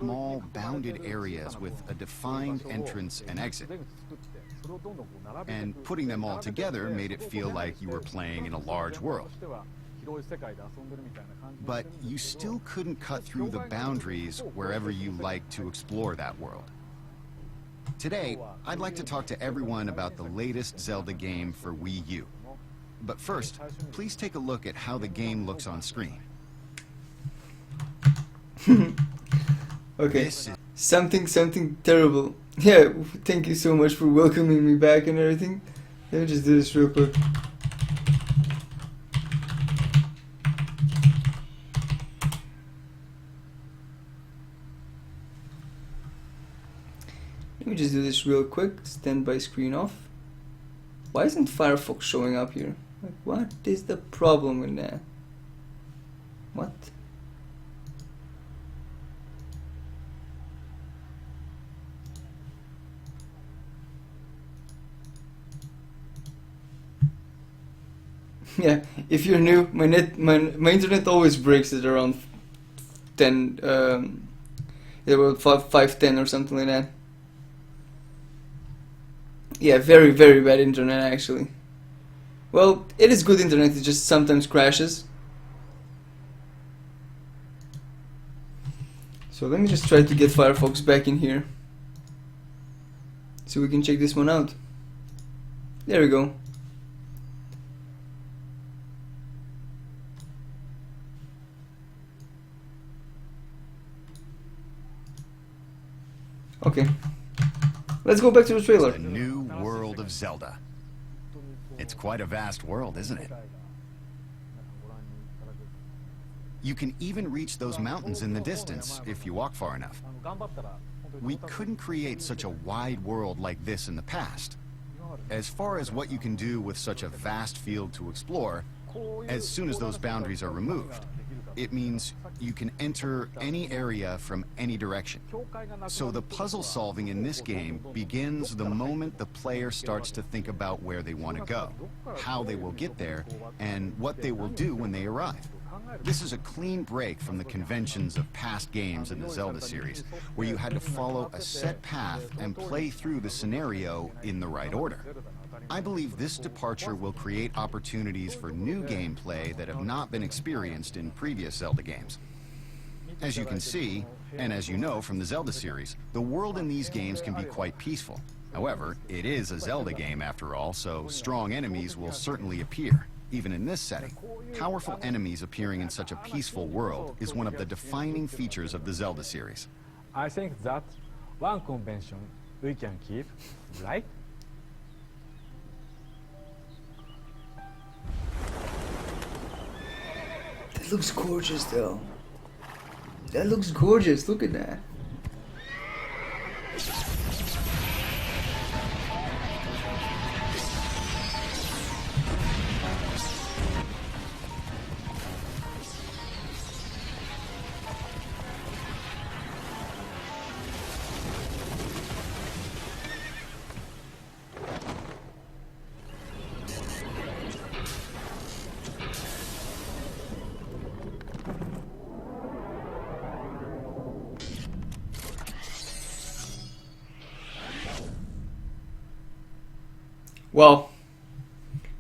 small, bounded areas with a defined entrance and exit. And putting them all together made it feel like you were playing in a large world. But you still couldn't cut through the boundaries wherever you like to explore that world. Today, I'd like to talk to everyone about the latest Zelda game for Wii U. But first, please take a look at how the game looks on screen. Okay, something terrible. Yeah, thank you so much for welcoming me back and everything. Let me just do this real quick. Let me just do this real quick. Standby screen off. Why isn't Firefox showing up here? Like, what is the problem with that? What? Yeah, if you're new, my internet always breaks at around 10, about 5:10 or something like that. Yeah, very bad internet actually. Well, it is good internet, it just sometimes crashes. So let me just try to get Firefox back in here, so we can check this one out. There we go. Okay, let's go back to the trailer. The new world of Zelda. It's quite a vast world, isn't it? You can even reach those mountains in the distance if you walk far enough. We couldn't create such a wide world like this in the past. As far as what you can do with such a vast field to explore, as soon as those boundaries are removed, it means you can enter any area from any direction. So the puzzle solving in this game begins the moment the player starts to think about where they want to go, how they will get there, and what they will do when they arrive. This is a clean break from the conventions of past games in the Zelda series, where you had to follow a set path and play through the scenario in the right order. I believe this departure will create opportunities for new gameplay that have not been experienced in previous Zelda games. As you can see, and as you know from the Zelda series, the world in these games can be quite peaceful. However, it is a Zelda game after all, so strong enemies will certainly appear, even in this setting. Powerful enemies appearing in such a peaceful world is one of the defining features of the Zelda series. I think that one convention we can keep, right? That looks gorgeous though. That looks gorgeous, look at that.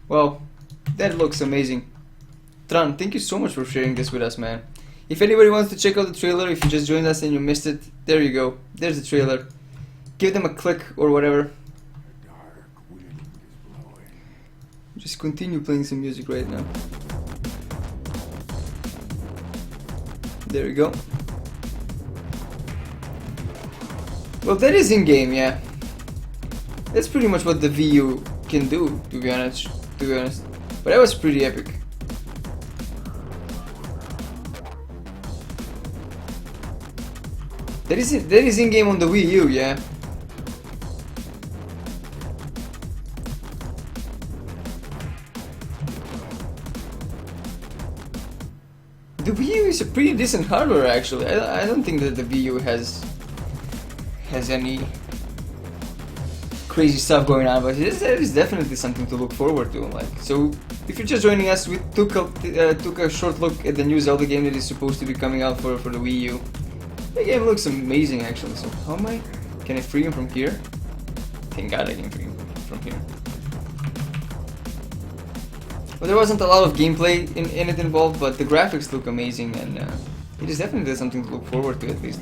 Well, that looks amazing. Tran, thank you so much for sharing this with us, man. If anybody wants to check out the trailer, if you just joined us and you missed it, there you go. There's the trailer. Give them a click or whatever. Just continue playing some music right now. There you go. Well, that is in-game, yeah. That's pretty much what the Wii U can do, to be honest. But that was pretty epic. That is in-game on the Wii U, yeah. The Wii U is a pretty decent hardware, actually. I don't think that the Wii U has any crazy stuff going on, but it is definitely something to look forward to. Like, so if you're just joining us, we took a short look at the new Zelda game that is supposed to be coming out for the Wii U. The game looks amazing actually. So how am I? Can I free him from here? Thank God I can free him from here. Well, there wasn't a lot of gameplay in it involved, but the graphics look amazing, and it is definitely something to look forward to at least.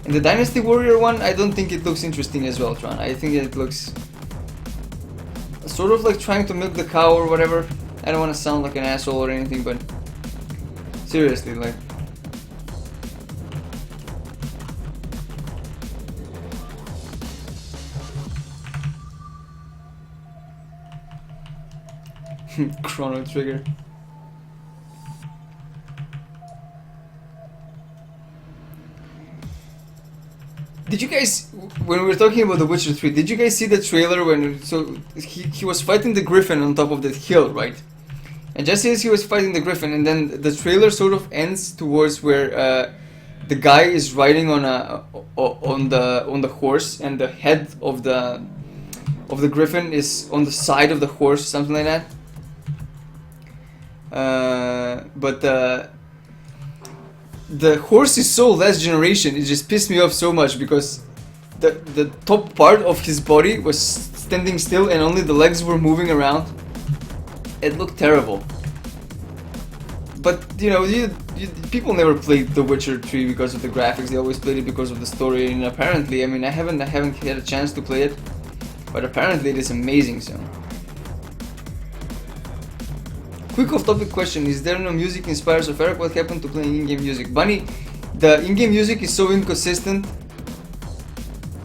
And the Dynasty Warrior one, I don't think it looks interesting as well, Tron. I think it looks sort of like trying to milk the cow or whatever. I don't want to sound like an asshole or anything, but seriously, like. Chrono Trigger. Did you guys, when we were talking about The Witcher 3, did you guys see the trailer when, so he was fighting the griffin on top of that hill, right? And just as he was fighting the griffin, and then the trailer sort of ends towards where the guy is riding on the horse, and the head of the griffin is on the side of the horse, something like that. But the horse is so last generation, it just pissed me off so much because the top part of his body was standing still and only the legs were moving around. It looked terrible. But you know, people never played The Witcher 3 because of the graphics. They always played it because of the story. And apparently, I mean, I haven't had a chance to play it, but apparently it is amazing. So. Quick off-topic question: is there no music in Spires of Eric? What happened to playing in-game music? Bunny, the in-game music is so inconsistent.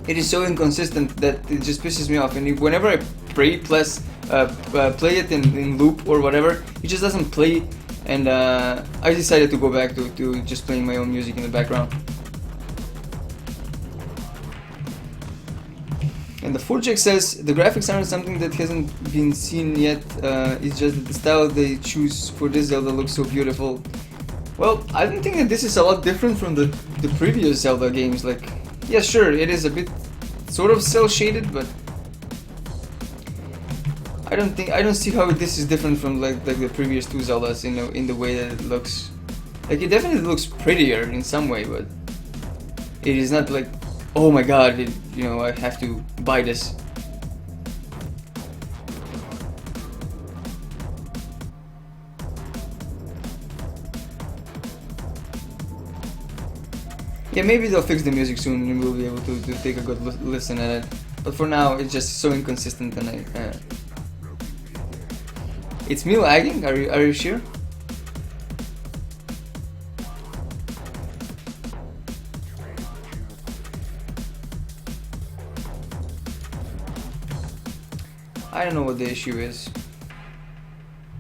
It is so inconsistent that it just pisses me off. And whenever I play it in loop or whatever, it just doesn't play. And I decided to go back to just playing my own music in the background. And the Forjack says the graphics aren't something that hasn't been seen yet. It's just that the style they choose for this Zelda looks so beautiful. Well, I don't think that this is a lot different from the previous Zelda games. Like, yeah, sure, it is a bit sort of cel shaded, but I don't see how this is different from like the previous two Zeldas in the way that it looks. Like, it definitely looks prettier in some way, but it is not like, oh my god, I have to buy this. Yeah, maybe they'll fix the music soon and we'll be able to take a good listen at it. But for now, it's just so inconsistent and It's me lagging? Are you sure? I don't know what the issue is.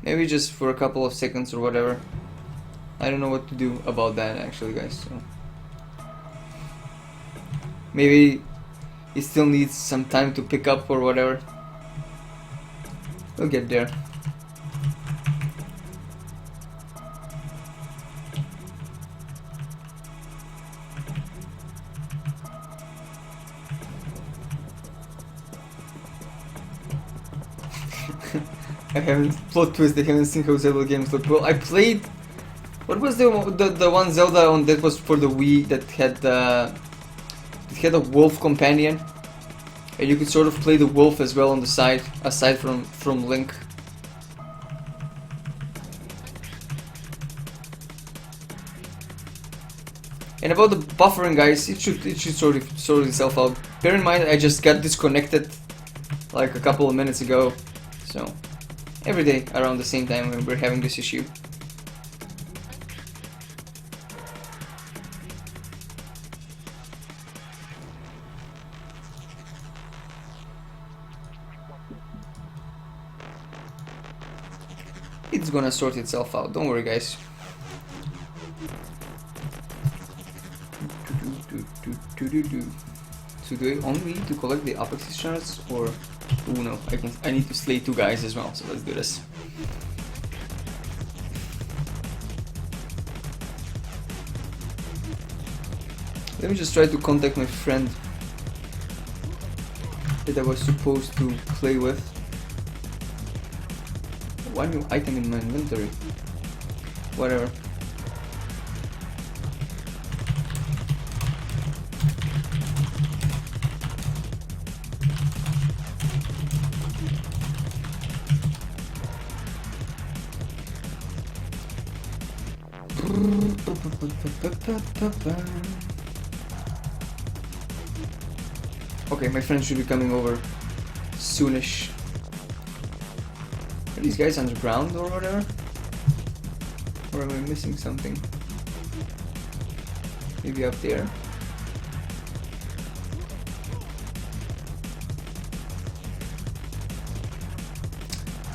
Maybe just for a couple of seconds or whatever. I don't know what to do about that actually, guys. So maybe it still needs some time to pick up or whatever. We'll get there. I haven't plot twist. I haven't seen how Zelda games look. Well, I played. What was the one Zelda on that was for the Wii that had a wolf companion, and you could sort of play the wolf as well on the side, aside from Link. And about the buffering, guys, it should sort itself out. Bear in mind, I just got disconnected like a couple of minutes ago, so. Every day around the same time when we're having this issue. It's gonna sort itself out, don't worry, guys. So do I only need to collect the Apex shards, or oh no, I need to slay two guys as well, so let's do this. Let me just try to contact my friend that I was supposed to play with. One new item in my inventory. Whatever. Okay, my friends should be coming over soonish. Are these guys underground or whatever? Or am I missing something? Maybe up there?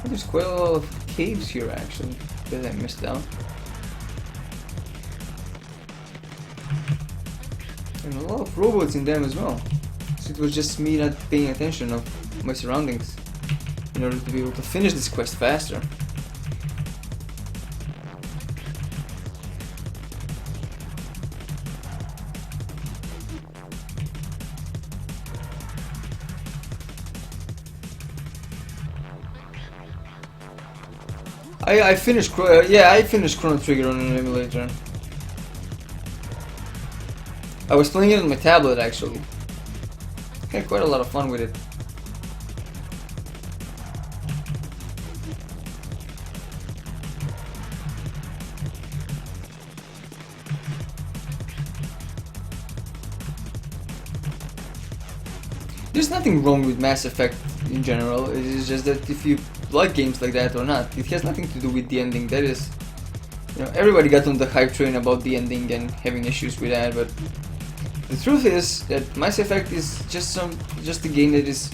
There's quite a lot of caves here actually that I missed out. And a lot of robots in them as well. So it was just me not paying attention of my surroundings in order to be able to finish this quest faster. I finished I finished Chrono Trigger on an emulator. I was playing it on my tablet actually. Had quite a lot of fun with it. There's nothing wrong with Mass Effect in general. It is just that if you like games like that or not, it has nothing to do with the ending. That is, you know, everybody got on the hype train about the ending and having issues with that, but the truth is that Mass Effect is just a game that is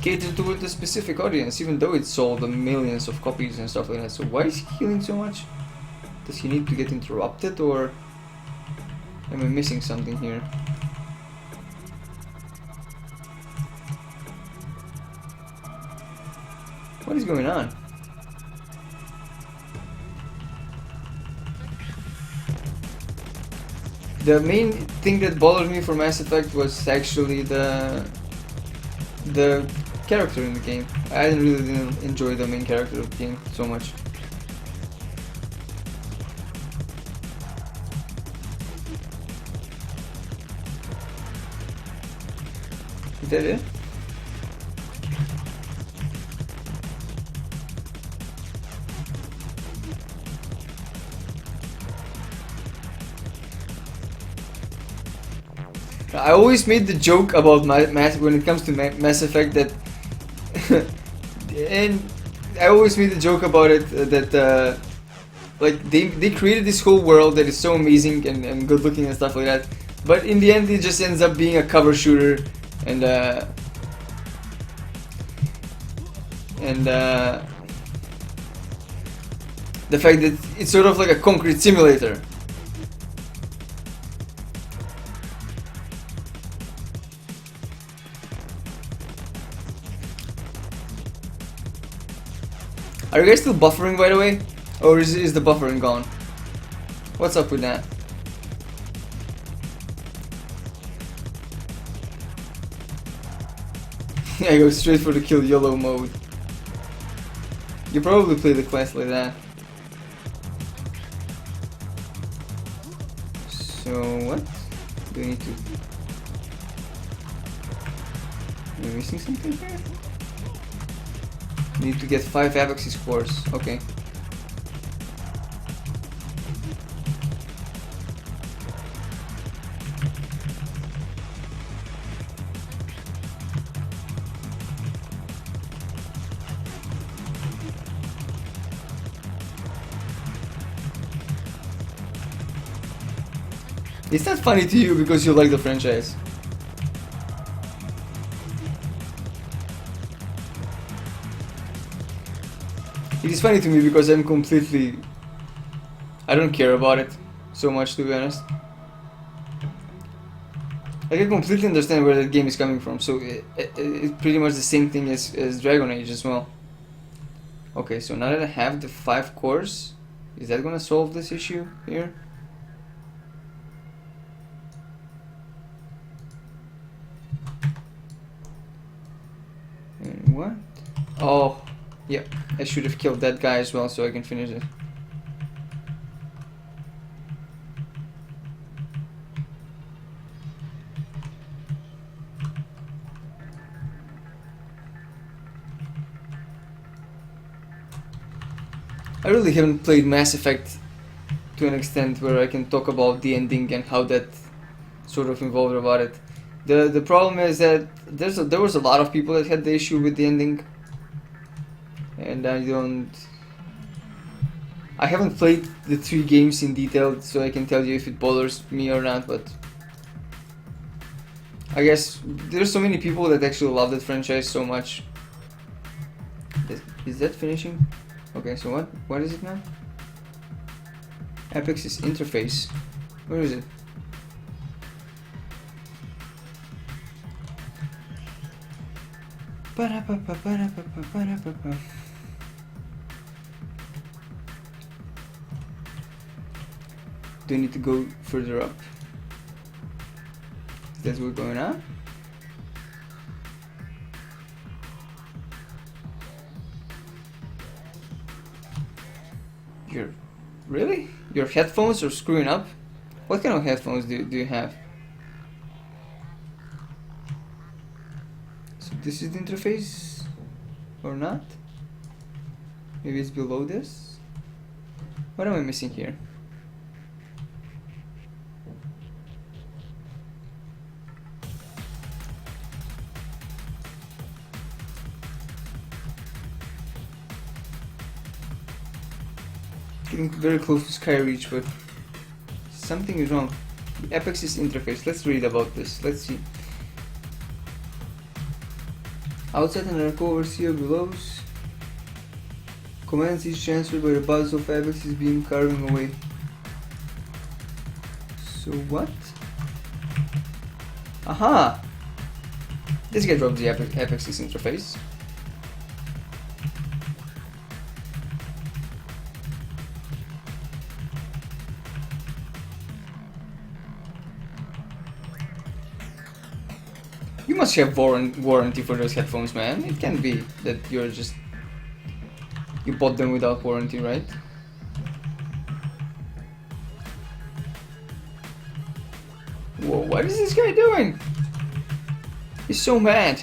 catered toward a specific audience, even though it sold millions of copies and stuff like that. So why is he healing so much? Does he need to get interrupted, or am I missing something here? What is going on? The main thing that bothered me for Mass Effect was actually the character in the game. I didn't enjoy the main character of the game so much. Is that it? I always made the joke about when it comes to Mass Effect that, and I always made the joke about it that like they created this whole world that is so amazing and good looking and stuff like that, but in the end it just ends up being a cover shooter and the fact that it's sort of like a concrete simulator. Are you guys still buffering, by the way? Or is the buffering gone? What's up with that? I go straight for the kill YOLO mode. You probably play the quest like that. So what? Do I need to... Am I missing something here? Need to get 5 Abaxi scores. Okay. It's not funny to you because you like the franchise. It is funny to me because I don't care about it so much, to be honest. Like, I completely understand where that game is coming from, so it's pretty much the same thing as Dragon Age as well. Okay, so now that I have the 5 cores, is that gonna solve this issue here? And what? Oh, yeah, I should have killed that guy as well so I can finish it. I really haven't played Mass Effect to an extent where I can talk about the ending and how that sort of involved about it. The problem is that there was a lot of people that had the issue with the ending, and I haven't played the 3 games in detail, so I can tell you if it bothers me or not, but I guess there's so many people that actually love that franchise so much. Is that finishing? Okay, so what is it now? Apex's interface. Where is it? Do I need to go further up? That's what's going on? Really? Your headphones are screwing up? What kind of headphones do you have? So this is the interface? Or not? Maybe it's below this? What am I missing here? Getting very close to Sky Reach, but something is wrong. The Apex's interface. Let's read about this. Let's see. Outside an arco overseer below. Commands each transferred by the buzz of Apex's beam carving away. So what? Aha! This guy dropped the Apex's interface. You must have warranty for those headphones, man. It can't be that you bought them without warranty, right? Whoa, what is this guy doing? He's so mad.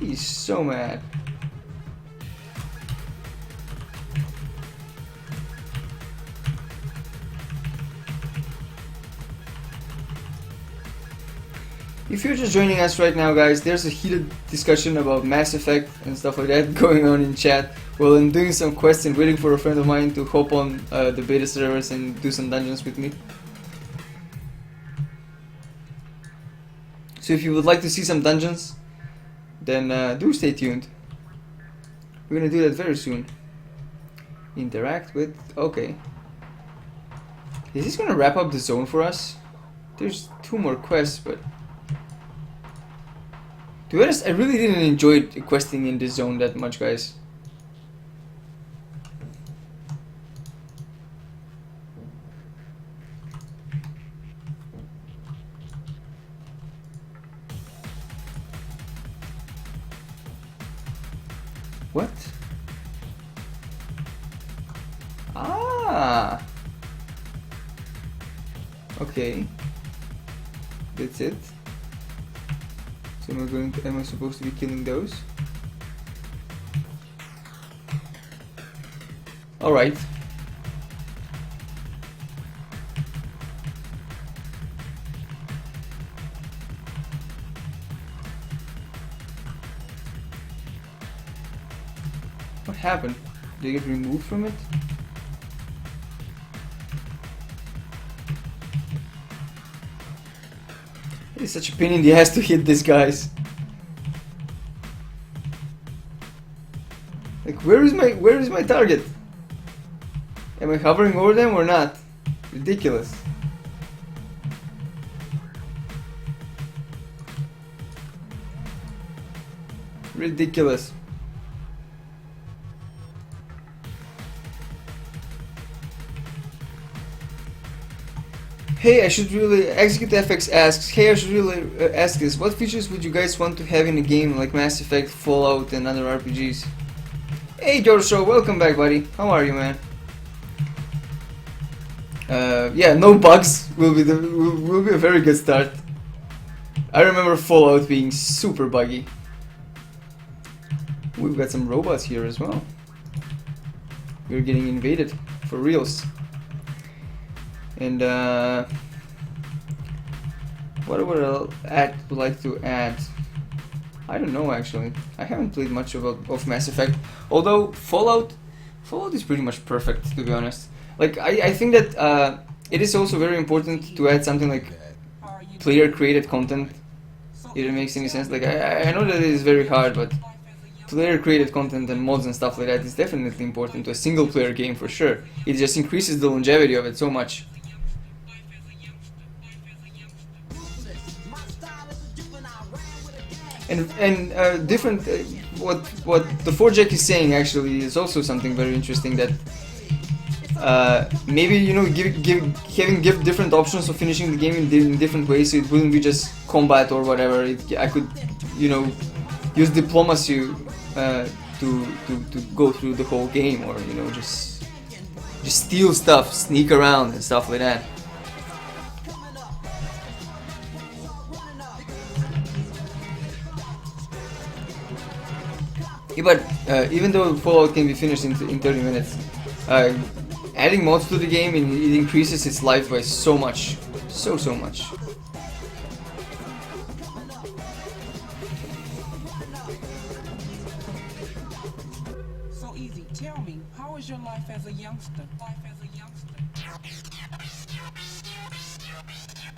He's so mad. If you're just joining us right now, guys, there's a heated discussion about Mass Effect and stuff like that going on in chat while I'm doing some quests and waiting for a friend of mine to hop on the beta servers and do some dungeons with me. So if you would like to see some dungeons, then do stay tuned. We're gonna do that very soon. Interact with... okay. Is this gonna wrap up the zone for us? There's 2 more quests, but... to be honest, I really didn't enjoy questing in this zone that much, guys. What? Ah! Okay. That's it. So am I supposed to be killing those? Alright. What happened? Did I get removed from it? It's such a pain in the ass to hit these guys. Like, where is my target? Am I hovering over them or not? Ridiculous. Ridiculous. Hey, I should really... Execute FX asks, hey, I should really ask this. What features would you guys want to have in a game like Mass Effect, Fallout, and other RPGs? Hey, Jorsho, welcome back, buddy. How are you, man? Yeah, no bugs will be a very good start. I remember Fallout being super buggy. We've got some robots here as well. We're getting invaded for reals. And what would I like to add? I don't know actually. I haven't played much of Mass Effect. Although Fallout is pretty much perfect, to be honest. Like I think that it is also very important to add something like player created content. If it makes any sense. Like I know that it is very hard, but player created content and mods and stuff like that is definitely important to a single player game for sure. It just increases the longevity of it so much. And different what the 4Jack is saying actually is also something very interesting, that maybe, you know, having different options of finishing the game in different ways, so it wouldn't be just combat or whatever. I could, you know, use diplomacy to go through the whole game, or, you know, just steal stuff, sneak around and stuff like that. Yeah, but even though Fallout can be finished in 30 minutes, adding mods to the game, it increases its life by so much. So much. So easy. Tell me, how was your life as a youngster?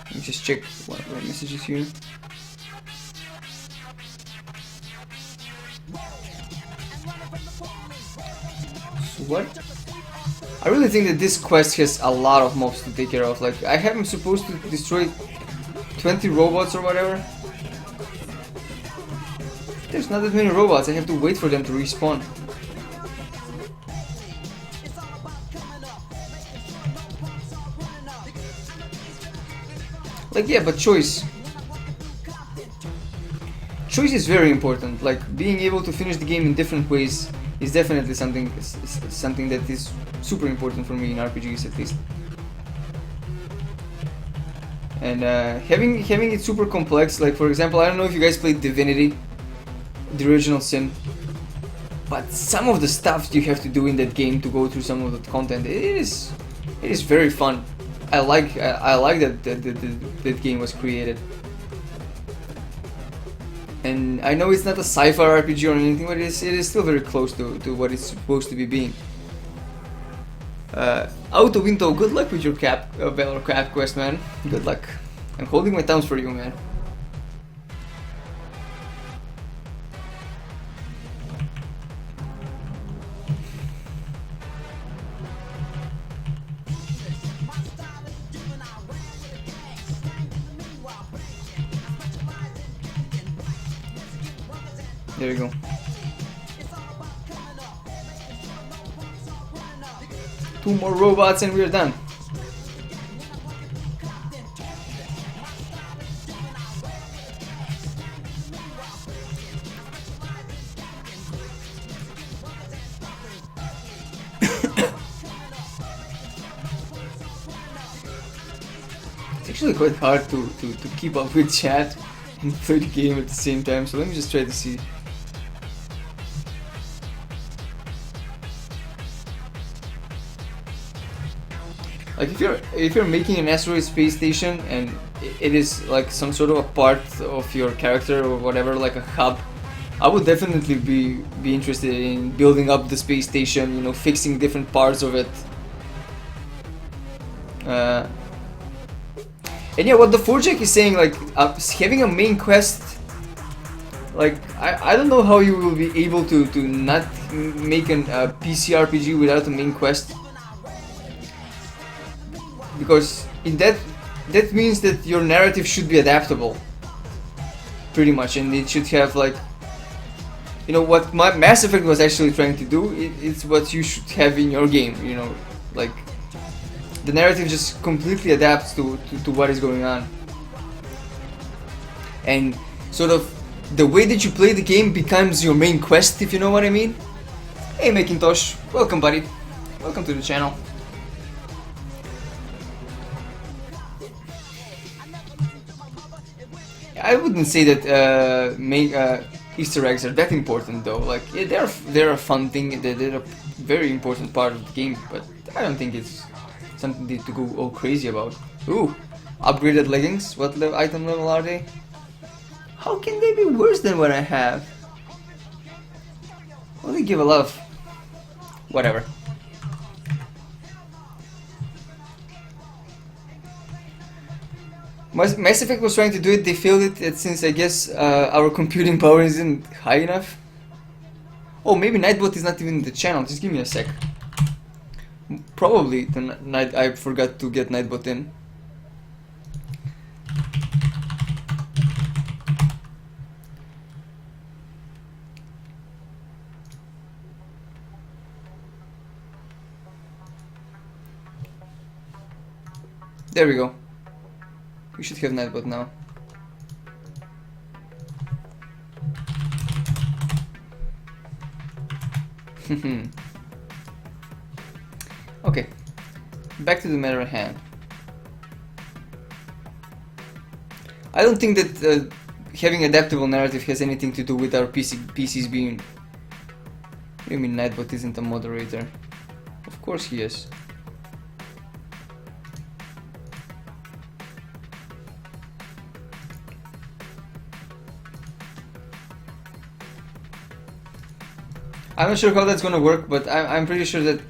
Let me just check one of my messages here. So what? I really think that this quest has a lot of mobs to take care of. Like, I am supposed to destroy 20 robots or whatever. There's not that many robots, I have to wait for them to respawn. Like, yeah, but choice. Choice is very important. Like, being able to finish the game in different ways is definitely something that is super important for me in RPGs, at least. And having it super complex, like, for example, I don't know if you guys played Divinity, the original Sin, but some of the stuff you have to do in that game to go through some of the content, it is very fun. I like that game was created. And I know it's not a sci-fi RPG or anything, but it is still very close to what it's supposed to be being. Auto Winto, good luck with your Valor Cap quest, man. Good luck. I'm holding my thumbs for you, man. There you go. Two more robots and we're done. It's actually quite hard to keep up with chat and play the game at the same time, so let me just try to see. Like, if you're making an asteroid space station and it is like some sort of a part of your character or whatever, like a hub, I would definitely be interested in building up the space station, you know, fixing different parts of it. And yeah, what the 4Jack is saying, like, having a main quest, like, I don't know how you will be able to not make a PC RPG without a main quest. Because in that means that your narrative should be adaptable, pretty much, and it should have, like, you know, what Mass Effect was actually trying to do. It's what you should have in your game, you know, like, the narrative just completely adapts to what is going on, and sort of the way that you play the game becomes your main quest, if you know what I mean. Hey Macintosh, welcome buddy, welcome to the channel. I wouldn't say that main Easter eggs are that important though. Like, yeah, they're a fun thing. They're a very important part of the game. But I don't think it's something to go all crazy about. Ooh, upgraded leggings. What item level are they? How can they be worse than what I have? Well, they give a lot of... whatever. Mass Effect was trying to do it, they failed it since I guess our computing power isn't high enough. Oh, maybe Nightbot is not even in the channel, just give me a sec. Probably the I forgot to get Nightbot in. There we go. We should have Nightbot now. Okay, back to the matter at hand. I don't think that having adaptable narrative has anything to do with our PCs being... What do you mean Nightbot isn't a moderator? Of course he is. I'm not sure how that's gonna work, but I'm pretty sure that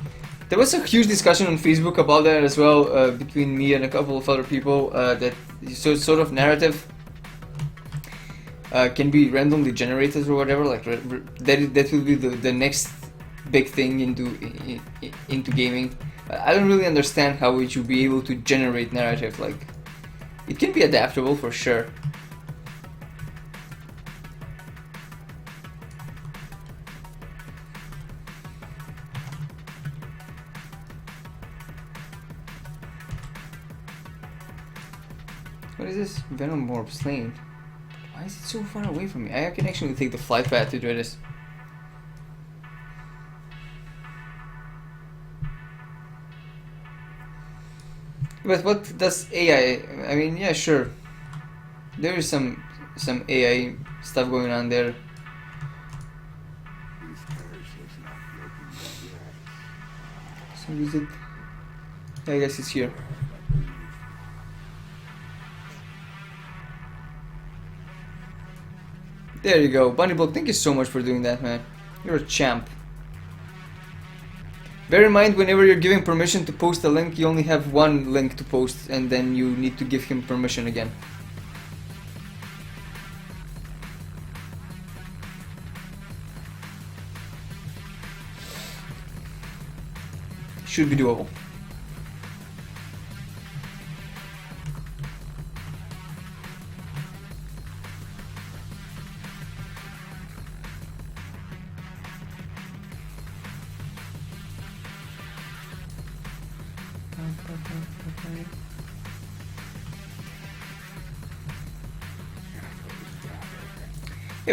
there was a huge discussion on Facebook about that as well, between me and a couple of other people, that sort of narrative can be randomly generated or whatever. Like that will be the next big thing into gaming. I don't really understand how we should be able to generate narrative. Like, it can be adaptable for sure. What is this? Venom Orb slain. Why is it so far away from me? I can actually take the flight path to do this. But what does AI? I mean, yeah, sure. There is some AI stuff going on there. So is it? Yeah, I guess it's here. There you go. Bunnyblock, thank you so much for doing that, man. You're a champ. Bear in mind, whenever you're giving permission to post a link, you only have one link to post, and then you need to give him permission again. Should be doable.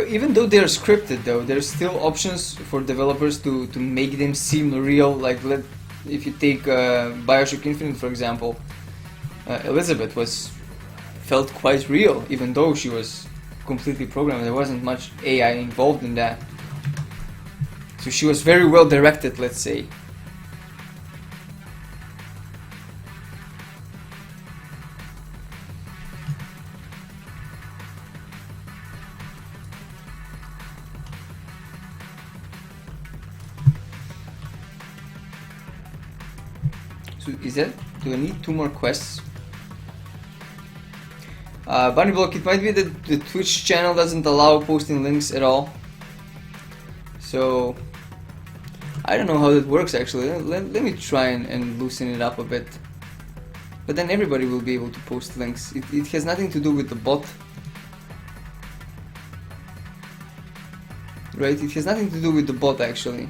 Even though they're scripted, though, there's still options for developers to make them seem real. Like, if you take Bioshock Infinite, for example, Elizabeth felt quite real, even though she was completely programmed. There wasn't much AI involved in that. So she was very well directed, let's say. So do I need 2 more quests? Bunnyblock, it might be that the Twitch channel doesn't allow posting links at all. So I don't know how that works actually. Let me try and loosen it up a bit. But then everybody will be able to post links. It has nothing to do with the bot. Right? It has nothing to do with the bot actually.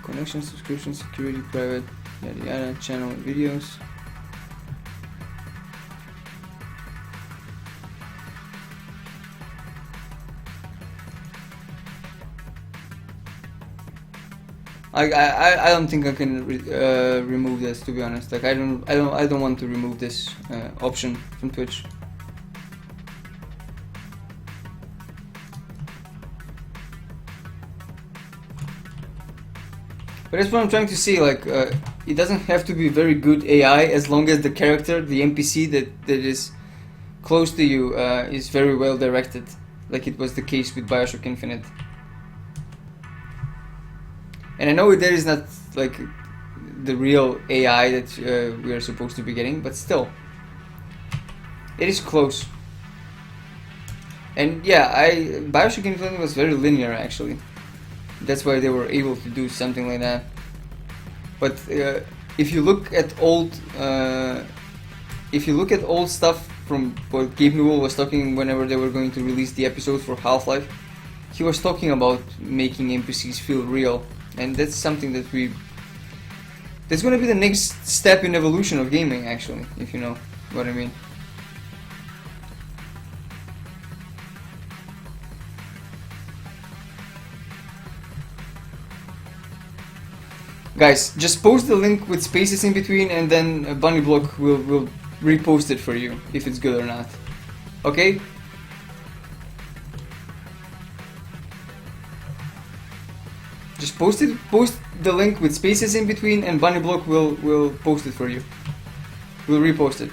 Connection, subscription, security, private, yada yada, channel, videos. I don't think I can remove this, to be honest. Like I don't want to remove this option from Twitch. But that's what I'm trying to say, like, it doesn't have to be very good AI as long as the character, the NPC that is close to you is very well directed, like it was the case with Bioshock Infinite. And I know that is not like the real AI that we are supposed to be getting, but still, it is close. And yeah, Bioshock Infinite was very linear actually. That's why they were able to do something like that. But if you look at old stuff from what Gabe Newell was talking whenever they were going to release the episode for Half-Life, he was talking about making NPCs feel real, and that's something that that's going to be the next step in evolution of gaming, actually, if you know what I mean. Guys, just post the link with spaces in between, and then Bunnyblock will repost it for you if it's good or not. Okay? Just post the link with spaces in between, and Bunnyblock will post it for you. We'll repost it.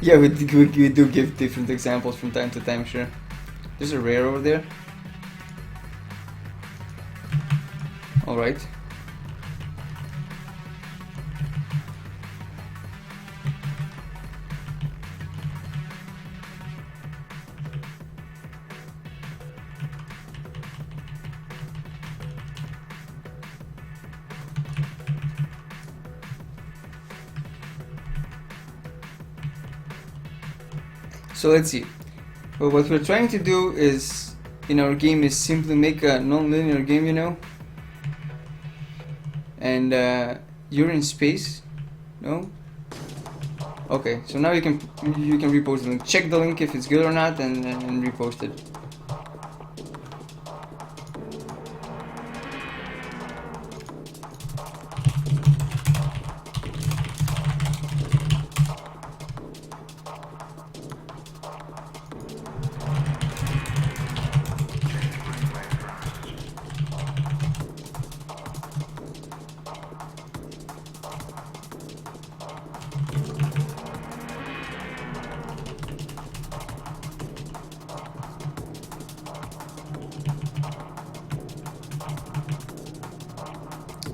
Yeah, we do give different examples from time to time, sure. There's a rare over there. Alright. So let's see. Well, what we're trying to do is, in our game, is simply make a non-linear game, you know. And you're in space, no? Okay, so now you can repost the link. Check the link if it's good or not, and repost it.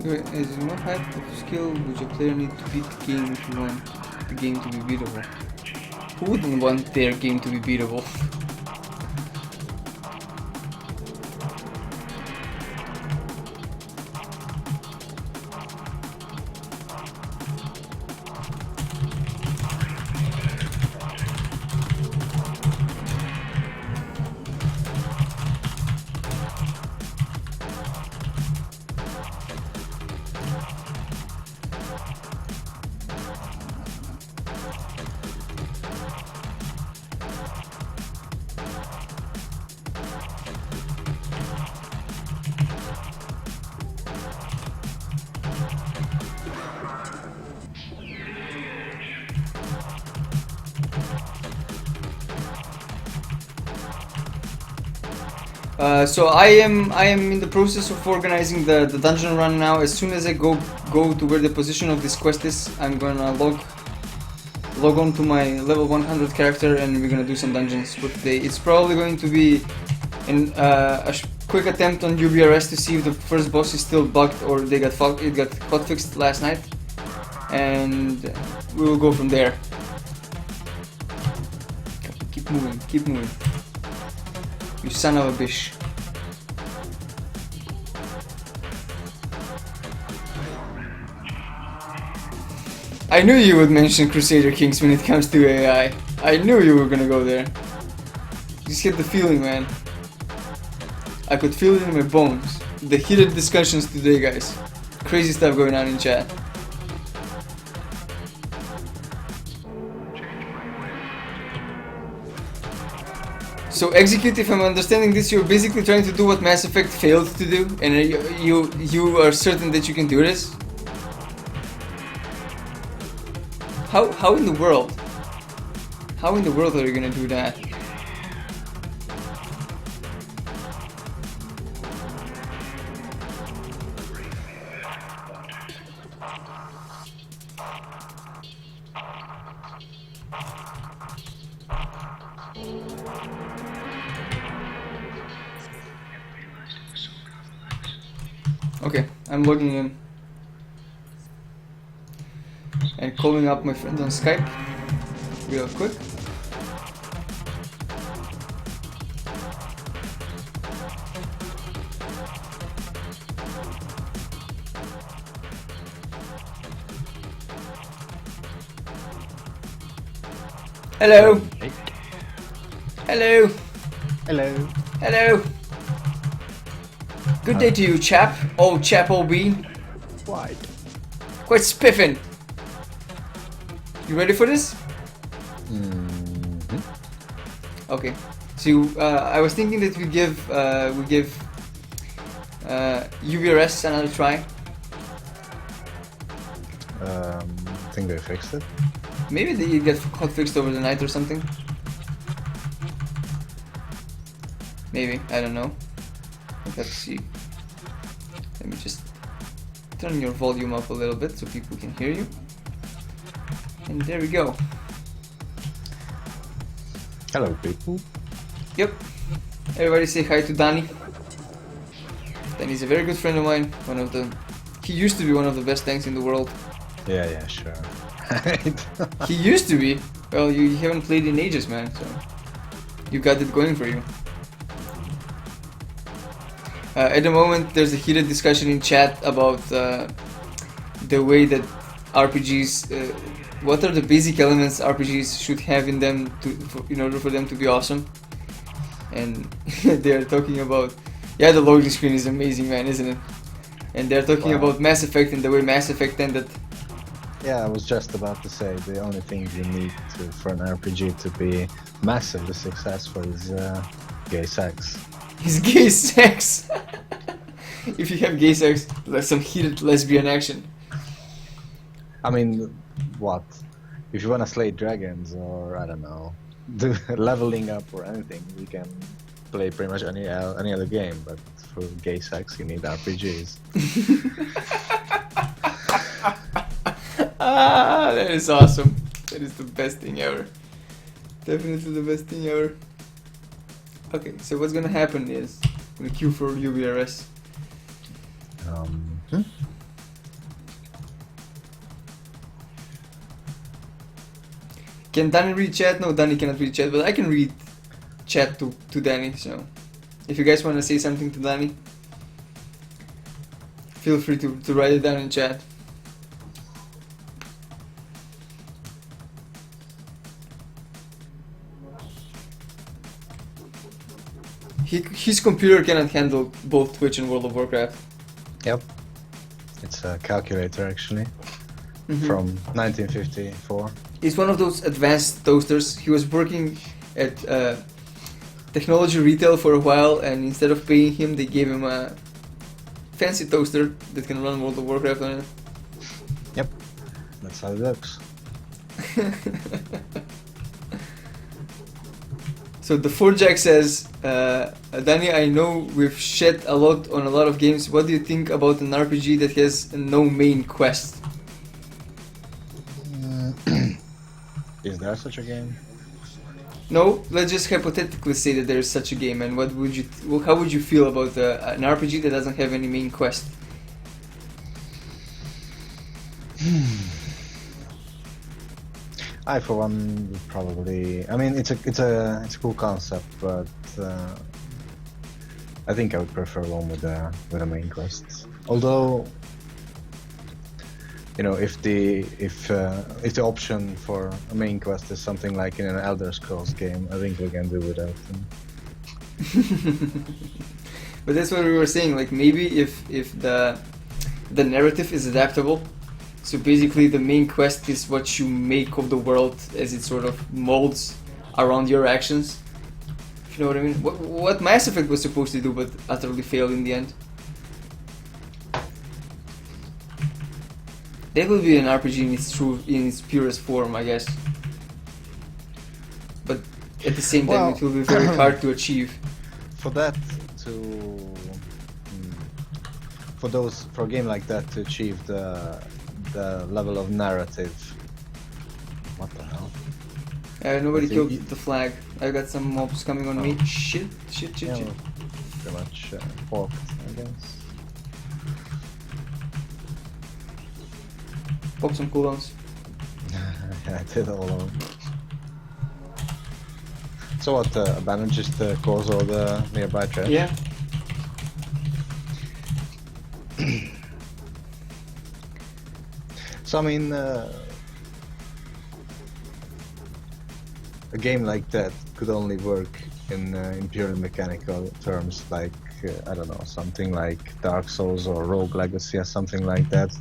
As in what type of skill would your player need to beat the game if you want the game to be beatable? Who wouldn't want their game to be beatable? So I am in the process of organizing the dungeon run now. As soon as I go to where the position of this quest is, I'm gonna log on to my level 100 character, and we're gonna do some dungeons for today. It's probably going to be a quick attempt on UBRS to see if the first boss is still bugged or it got hotfixed last night, and we will go from there. Keep moving. You son of a bitch. I knew you would mention Crusader Kings when it comes to AI. I knew you were gonna go there. Just get the feeling, man. I could feel it in my bones. The heated discussions today, guys. Crazy stuff going on in chat. So execute, if I'm understanding this, you're basically trying to do what Mass Effect failed to do, and you are certain that you can do this? How in the world? How in the world are you gonna do that? Okay, I'm logging in and calling up my friend on Skype real quick. Hello. Hey. Hello. Hello. Hello. Good day to you, chap. Old chap OB. Right. Quite spiffin'. You ready for this? Mm-hmm. Okay. So I was thinking that we give UVRS another try. I think they fixed it. Maybe they get hot fixed over the night or something. Maybe, I don't know. Let's see. Let me just turn your volume up a little bit so people can hear you. And there we go. Hello, people. Yep. Everybody say hi to Danny. Danny's a very good friend of mine. He used to be one of the best tanks in the world. Yeah, sure. He used to be. Well, you haven't played in ages, man. So you got it going for you. At the moment, there's a heated discussion in chat about the way that RPGs, what are the basic elements RPGs should have in them in order for them to be awesome. And they're talking about, yeah, the loading screen is amazing, man, isn't it? And they're talking about Mass Effect and the way Mass Effect ended. Yeah, I was just about to say the only thing you need for an RPG to be massively successful is gay sex. Is gay sex. If you have gay sex, there's some heated lesbian action. I mean, what? If you want to slay dragons or, I don't know, do leveling up or anything, you can play pretty much any other game, but for gay sex you need RPGs. Ah, that is awesome. That is the best thing ever. Definitely the best thing ever. Okay, so what's gonna happen is I'm gonna queue for UVRS. Can Danny read chat? No, Danny cannot read chat, but I can read chat to Danny, so if you guys want to say something to Danny, feel free to write it down in chat. His computer cannot handle both Twitch and World of Warcraft. Yep. It's a calculator actually, from 1954. It's one of those advanced toasters. He was working at technology retail for a while, and instead of paying him, they gave him a fancy toaster that can run World of Warcraft on it. Yep. That's how it looks. So the 4Jack says, Danny, I know we've shed a lot on a lot of games. What do you think about an RPG that has no main quest? Is there such a game? No, let's just hypothetically say that there is such a game, and how would you feel about an RPG that doesn't have any main quest? I, for one, would probably. I mean, it's a cool concept, but I think I would prefer one with a main quest. Although, you know, if the option for a main quest is something like in an Elder Scrolls game, I think we can do without them. But that's what we were saying. Like maybe if the narrative is adaptable. So basically the main quest is what you make of the world as it sort of molds around your actions. If you know what I mean. What Mass Effect was supposed to do, but utterly failed in the end. That will be an RPG in its purest form, I guess. But at the same time, Well, it will be very hard to achieve. For that to for a game like that to achieve the level of narrative. What the hell? Nobody I think killed you- the flag. I got some mobs coming on me. Shit. Yeah, well, pretty much forked, I guess. Pop some cooldowns. Yeah, I did all of them. So what, abandon just cause all the nearby trash? Yeah. So I mean, a game like that could only work in purely mechanical terms, like I don't know, something like Dark Souls or Rogue Legacy or something like that.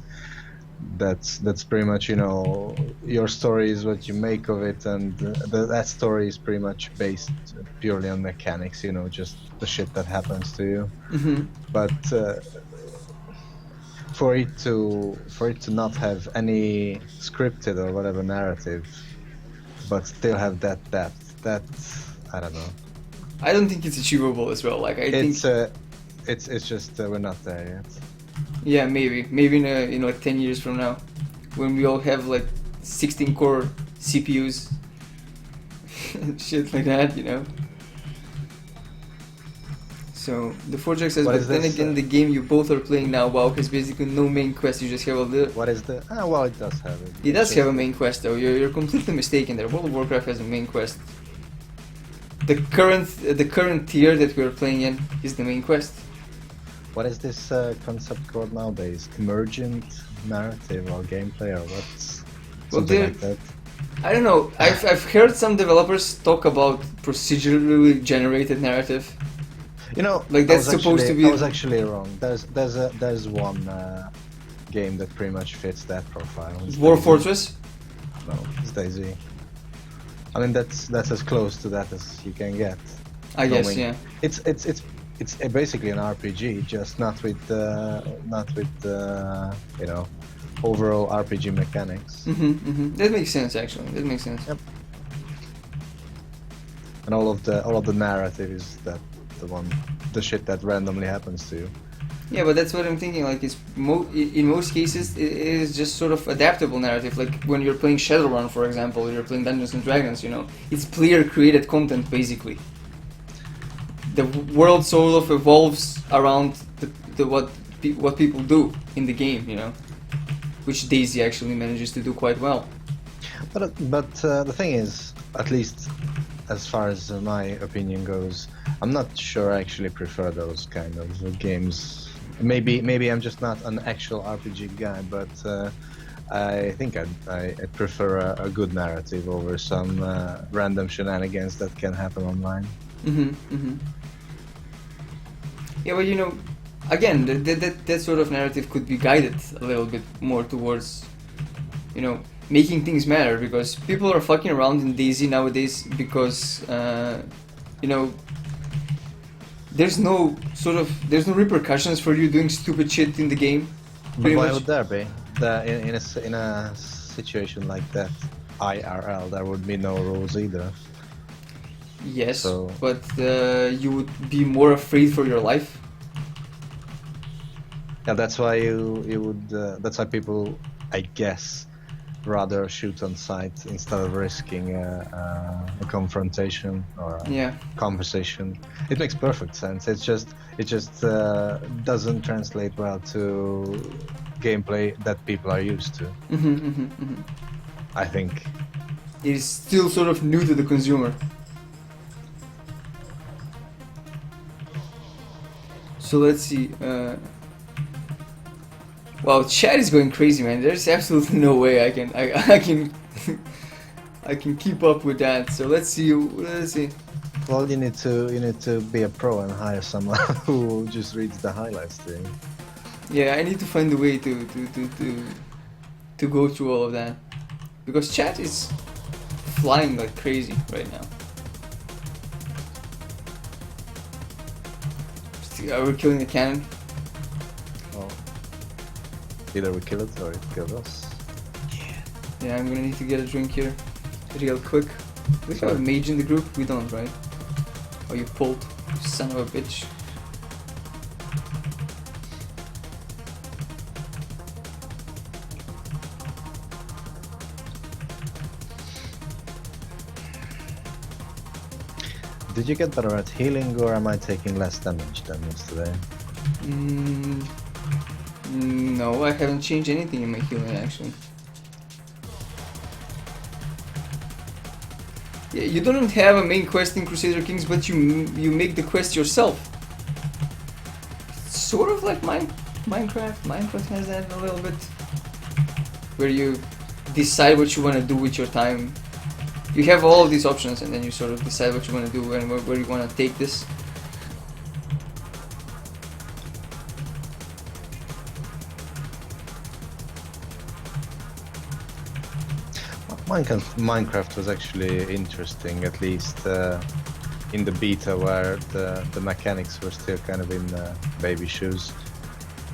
That's pretty much, you know, your story is what you make of it, and that story is pretty much based purely on mechanics, you know, just the shit that happens to you. But for it to not have any scripted or whatever narrative, but still have that depth, that I don't know. I don't think it's achievable as well. Like I think, It's just we're not there yet. yeah, maybe in like 10 years from now, when we all have like 16 core CPUs, shit like that, you know. So the Forjack says, What but is then this, again, the game you both are playing now, WoW, has basically no main quest. You just have all the. What is the? Well, it does have it. It does It's have a just- main quest though. You're completely mistaken there. World of Warcraft has a main quest. The current tier that we're playing in is the main quest. What is this concept called nowadays? Emergent narrative or gameplay or what's Well, something there- like that? I don't know. I've heard some developers talk about procedurally generated narrative. You know, Like, I that's was supposed actually- to be- I was actually wrong. There's one game that pretty much fits that profile. It's War DayZ. Fortress. No, it's DayZ. I mean that's as close to that as you can get. I guess, knowing- yeah. It's basically an RPG, just not with you know, overall RPG mechanics. That makes sense actually. That makes sense. Yep. And all of the narrative is the shit that randomly happens to you. Yeah, but that's what I'm thinking. Like, it's in most cases, it is just sort of adaptable narrative. Like when you're playing Shadowrun, for example, or you're playing Dungeons and Dragons. You know, it's player-created content basically. The world sort of evolves around what people do in the game. You know, which DayZ actually manages to do quite well. But the thing is, at least as far as my opinion goes, I'm not sure I actually prefer those kind of games. Maybe I'm just not an actual RPG guy, but I think I prefer a good narrative over some random shenanigans that can happen online. Yeah, but you know, again, that sort of narrative could be guided a little bit more towards, you know, making things matter, because people are fucking around in DayZ nowadays because, you know, there's no repercussions for you doing stupid shit in the game. But Pretty why much. would there be? In a situation like that, IRL, there would be no rules either. Yes, So- but you would be more afraid for your life. Yeah, that's why you would. That's why people, I guess, rather shoot on sight instead of risking a confrontation or a Yeah. conversation. It makes perfect sense. It just doesn't translate well to gameplay that people are used to. I think. It is still sort of new to the consumer. So let's see. Wow, chat is going crazy, man. There's absolutely no way I can I can keep up with that. So let's see. Well, you need to be a pro and hire someone who just reads the highlights to you. Yeah, I need to find a way to go through all of that, because chat is flying like crazy right now. we're killing the cannon. Oh. Either we kill it or it kills us. Yeah, I'm gonna need to get a drink here, real quick. We have a mage in the group? We don't, right? Oh, you pulled, you son of a bitch. Did you get better at healing, or am I taking less damage than yesterday? No, I haven't changed anything in my healing actually. Yeah, you don't have a main quest in Crusader Kings, but you make the quest yourself. Sort of like Minecraft. Minecraft has that a little bit, where you decide what you want to do with your time. You have all of these options, and then you sort of decide what you want to do and where you want to take this. Minecraft was actually interesting, at least in the beta, where the mechanics were still kind of in baby shoes.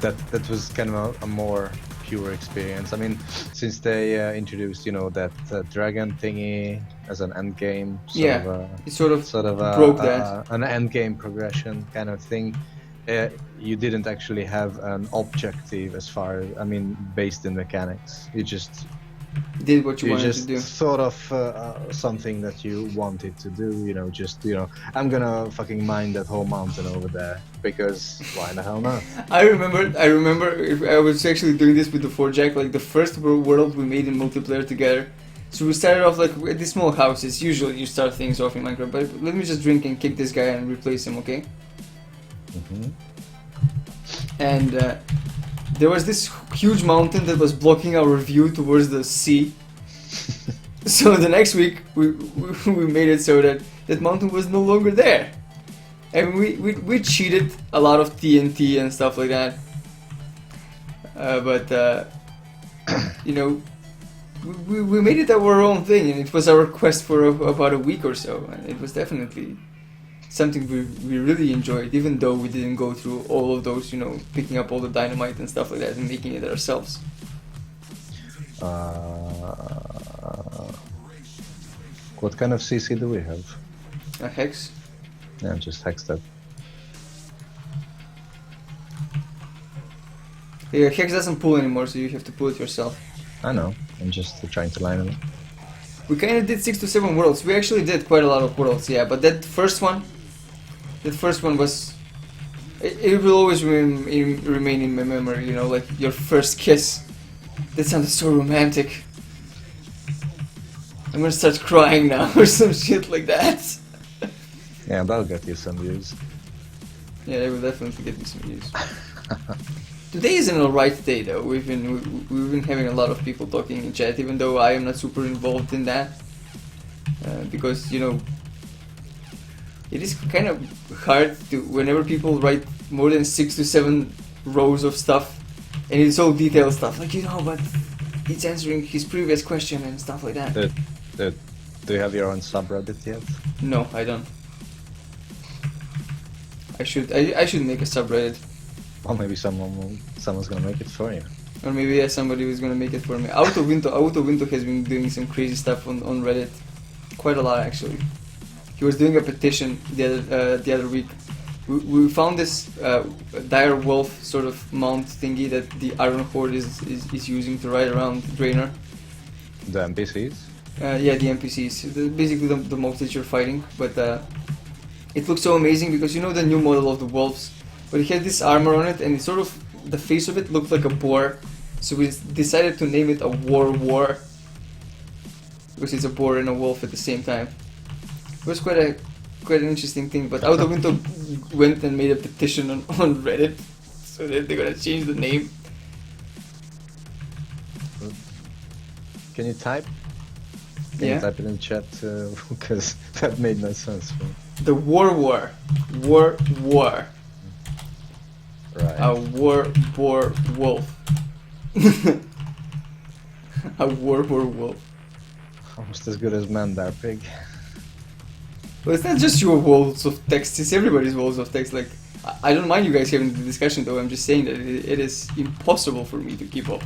That was kind of a more pure experience. I mean, since they introduced, you know, that dragon thingy as an end game, It sort of broke that. An end game progression kind of thing. You didn't actually have an objective as far as, I mean, based in mechanics. You just did what you wanted to do. Sort of something that you wanted to do, you know, just, you know, I'm gonna fucking mine that whole mountain over there, because why the hell not? I remember if I was actually doing this with the 4Jack, like the first world we made in multiplayer together. So we started off like at these small houses. Usually you start things off in Minecraft, but let me just drink and kick this guy and replace him, okay? And there was this huge mountain that was blocking our view towards the sea. So the next week we made it so that that mountain was no longer there, and we cheated a lot of TNT and stuff like that. But you know, we made it our own thing, and it was our quest for about a week or so, and it was definitely something we really enjoyed, even though we didn't go through all of those, you know, picking up all the dynamite and stuff like that and making it ourselves. What kind of CC do we have? A hex? Yeah, just hex that. Yeah, hex doesn't pull anymore, so you have to pull it yourself. I know, I'm just trying to line it up. We kind of did 6 to 7 worlds. We actually did quite a lot of worlds, yeah, but that first one was... It will always remain in my memory, you know, like your first kiss. That sounded so romantic. I'm gonna start crying now or some shit like that. Yeah, that'll get you some views. Yeah, that will definitely get me some views. Today is an alright day though. We've been having a lot of people talking in chat, even though I am not super involved in that. Because, you know, it is kind of hard to, whenever people write more than 6 to 7 rows of stuff, and it's all detailed stuff, like, you know, but it's answering his previous question and stuff like that. Do you have your own subreddit yet? No, I don't. I should make a subreddit. Well, maybe someone's gonna make it for you. Or maybe somebody was gonna make it for me. Auto Winto has been doing some crazy stuff on Reddit. Quite a lot, actually. He was doing a petition the other week. We found this dire wolf sort of mount thingy that the Iron Horde is using to ride around Draenor. The NPCs? Yeah, the NPCs. Basically the mobs that you're fighting. But it looks so amazing because you know the new model of the wolves. But it had this armor on it, and it sort of, the face of it looked like a boar. So we decided to name it a war. Because it's a boar and a wolf at the same time. It was quite an interesting thing, but Auto Winto went and made a petition on Reddit, so that they're gonna change the name. Can you type? Can Yeah. you type it in chat? Because that made no sense for me. The war. Right. A boar wolf. A war wolf. Almost as good as Mandar Pig. Well, it's not just your walls of text, it's everybody's walls of text. Like, I don't mind you guys having the discussion though, I'm just saying that it is impossible for me to keep up.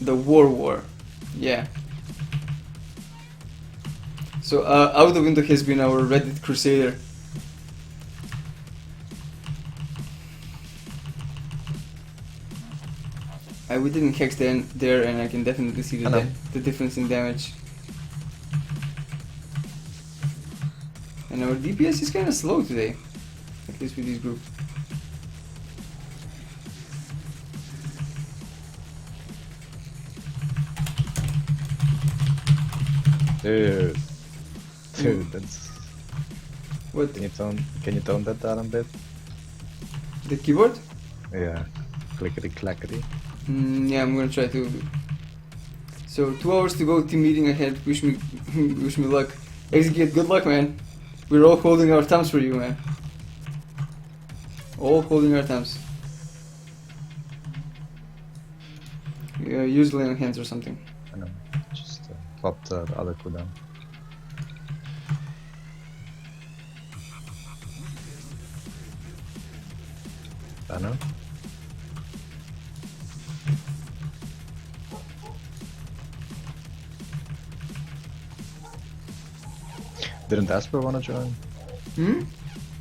The war. Yeah. So out the window has been our Reddit crusader. We didn't hex there, and I can definitely see the difference in damage. And our DPS is kind of slow today, at least with this group. Dude, that's. What? Can you tone that down a bit? The keyboard? Yeah, clickety clackety. Yeah, I'm gonna try to. So 2 hours to go, team meeting ahead. Wish me luck. Execute. Good luck, man. We're all holding our thumbs for you, man. All holding our thumbs. Yeah, use lay on hands or something. I know. Just pop the other cooldown. I know. Didn't Asper wanna join?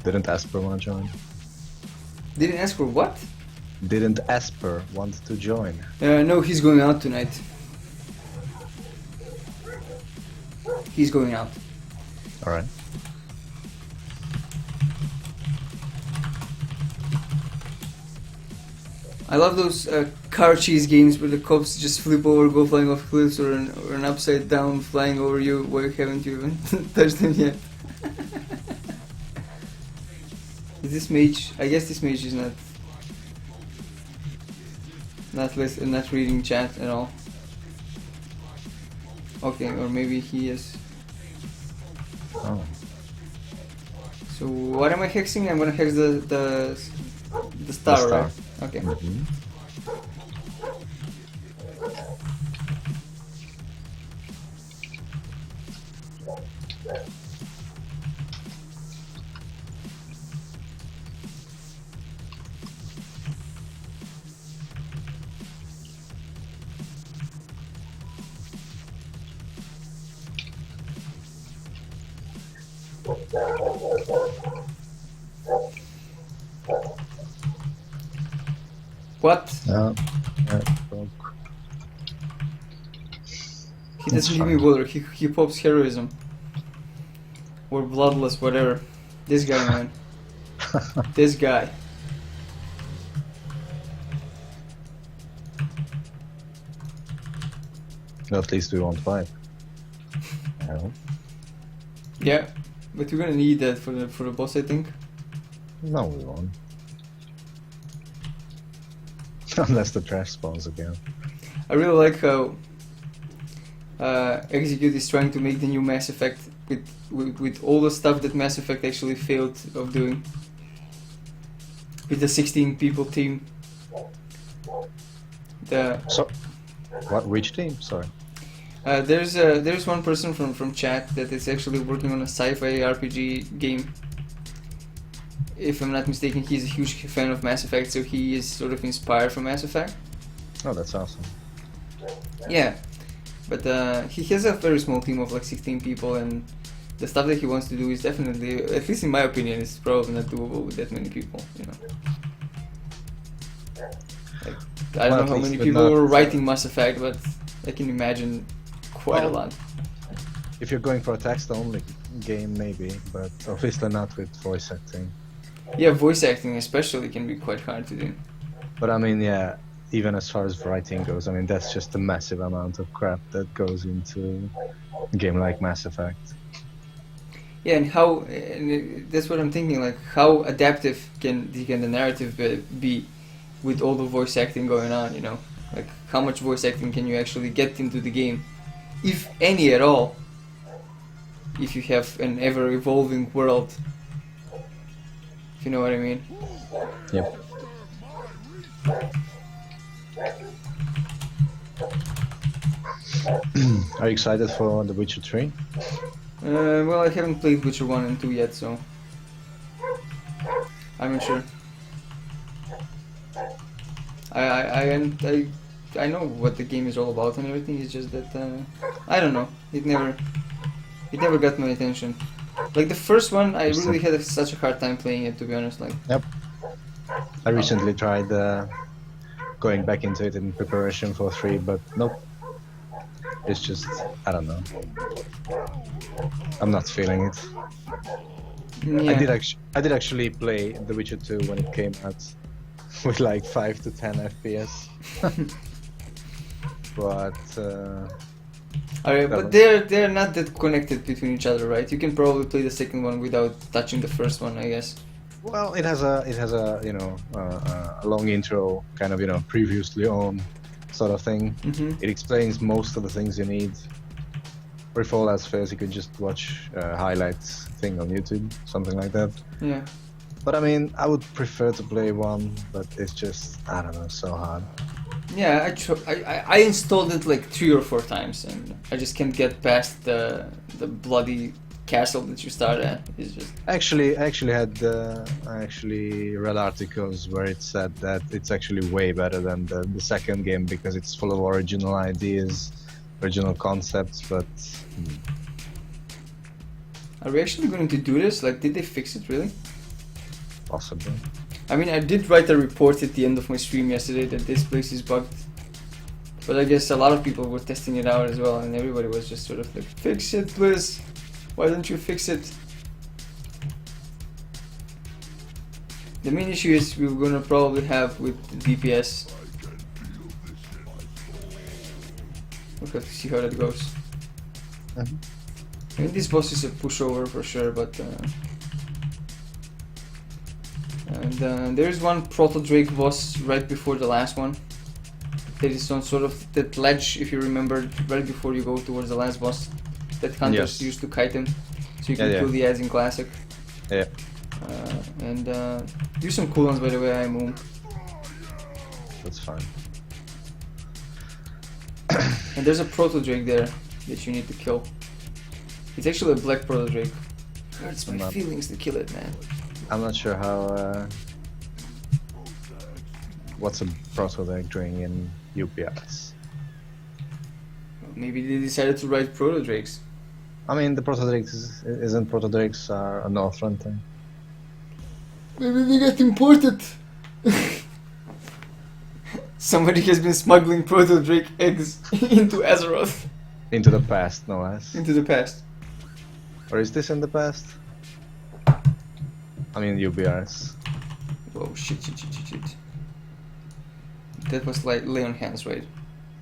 Didn't Asper wanna join? Didn't ask for what? Didn't Asper want to join? No, he's going out tonight. He's going out. Alright. I love those car chase games where the cops just flip over, go flying off cliffs, or an upside down flying over you where haven't you even touched them yet. Is this mage? I guess this mage is not reading chat at all. Okay, or maybe he is. Oh. So what am I hexing? I'm gonna hex the star, right? Okay. Mm-hmm. What? Yeah, He doesn't give me water. He pops heroism or bloodless, whatever. This guy, man. This guy. No, at least we won't fight. No. Yeah, but we're gonna need that for the boss, I think. No, we won't. Unless the trash spawns again. I really like how Execute is trying to make the new Mass Effect with all the stuff that Mass Effect actually failed of doing. With the 16 people team. So, what? Which team? Sorry. There's one person from chat that is actually working on a sci-fi RPG game. If I'm not mistaken, he's a huge fan of Mass Effect, so he is sort of inspired from Mass Effect. Oh, that's awesome. Yeah, but he has a very small team of like 16 people, and the stuff that he wants to do is definitely, at least in my opinion, is probably not doable with that many people. You know, like, I don't know how many people were writing Mass Effect, but I can imagine quite a lot. If you're going for a text-only game, maybe, but obviously not with voice acting. Yeah, voice acting especially can be quite hard to do. But I mean, yeah, even as far as writing goes, I mean, that's just a massive amount of crap that goes into a game like Mass Effect. Yeah, and that's what I'm thinking, like, how adaptive can the narrative be with all the voice acting going on, you know? Like, how much voice acting can you actually get into the game? If any at all. If you have an ever-evolving world. If you know what I mean. Yep. Are you excited for The Witcher 3? Well, I haven't played Witcher 1 and 2 yet, so I'm not sure. I know what the game is all about and everything. It's just that I don't know. It never got my attention. Like the first one, I really had such a hard time playing it, to be honest. Like. Yep. I recently tried going back into it in preparation for 3, but nope. It's just, I don't know. I'm not feeling it. Yeah. I did actually play The Witcher 2 when it came out with like 5 to 10 FPS. But Alright, but they're not that connected between each other, right? You can probably play the second one without touching the first one, I guess. well, it has a you know a long intro, kind of previously on sort of thing. Mm-hmm. It explains most of the things you need. Or if all else fails, you can just watch highlights thing on YouTube, something like that. Yeah. But I mean, I would prefer to play one, but it's just, I don't know, so hard. Yeah, I installed it like 3 or 4 times, and I just can't get past the bloody castle that you start at. It's just I actually read articles where it said that it's actually way better than the second game because it's full of original ideas, original concepts, but Are we actually going to do this? Like, did they fix it really? possibly. I mean, I did write a report at the end of my stream yesterday that this place is bugged. But I guess a lot of people were testing it out as well, and everybody was just sort of like, fix it, please. Why don't you fix it? The main issue is we're gonna probably have with the DPS. We'll have to see how that goes. Mhm. I mean, this boss is a pushover for sure, but and there is one Proto Drake boss right before the last one. There is some sort of that ledge, if you remember, right before you go towards the last boss. That hunters Yes. used to kite him, so you can Yeah, kill the ads in Classic. Yeah, And do some cooldowns, by the way, I move. that's fine. And there's a Proto Drake there that you need to kill. It's actually a black Proto Drake. Hurts my feelings to kill it, man. I'm not sure how. What's a prototype doing in UPS? Maybe they decided to write Proto Drakes. I mean, the Protodrakes isn't Protodrakes are a North runtime. Maybe they got imported. Somebody has been smuggling Proto Drake eggs into Azeroth. Into the past, no less. Into the past. Or is this in the past? I mean, UBRs. Oh shit. That was like Leon Hands, right?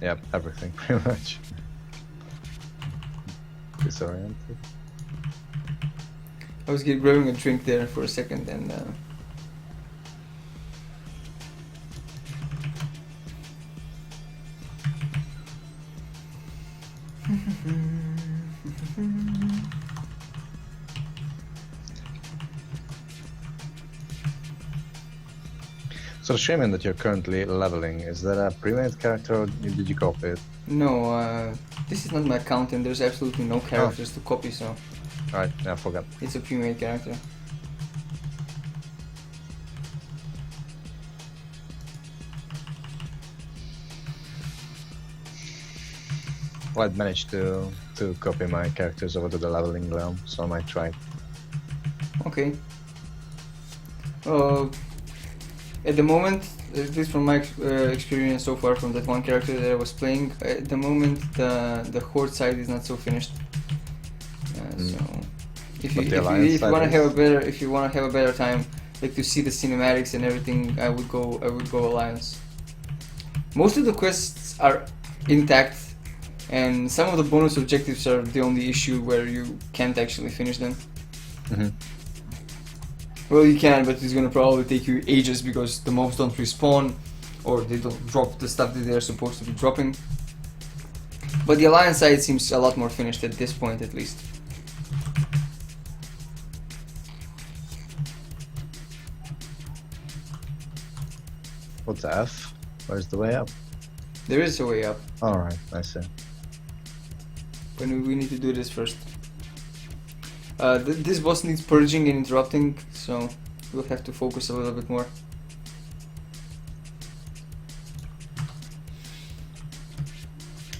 Yep, everything, pretty much. Disoriented. I was grabbing a drink there for a second and So Shaman that you're currently leveling, is that a pre-made character or did you copy it? no, this is not my account and there's absolutely no characters to copy, so Alright, I forgot. it's a pre-made character. Well, I'd managed to copy my characters over to the leveling realm, so I might try it. Okay. At the moment, at least from my experience so far from that one character that I was playing, at the moment the horde side is not so finished. So if you want to have a better time, like to see the cinematics and everything, I would go Alliance. Most of the quests are intact, and some of the bonus objectives are the only issue where you can't actually finish them. Mm-hmm. Well, you can, but it's gonna probably take you ages because the mobs don't respawn, or they don't drop the stuff that they're supposed to be dropping. But the Alliance side seems a lot more finished at this point, at least. What's F? Where's the way up? There is a way up, Alright, I see. but we need to do this first. This boss needs purging and interrupting, so we'll have to focus a little bit more.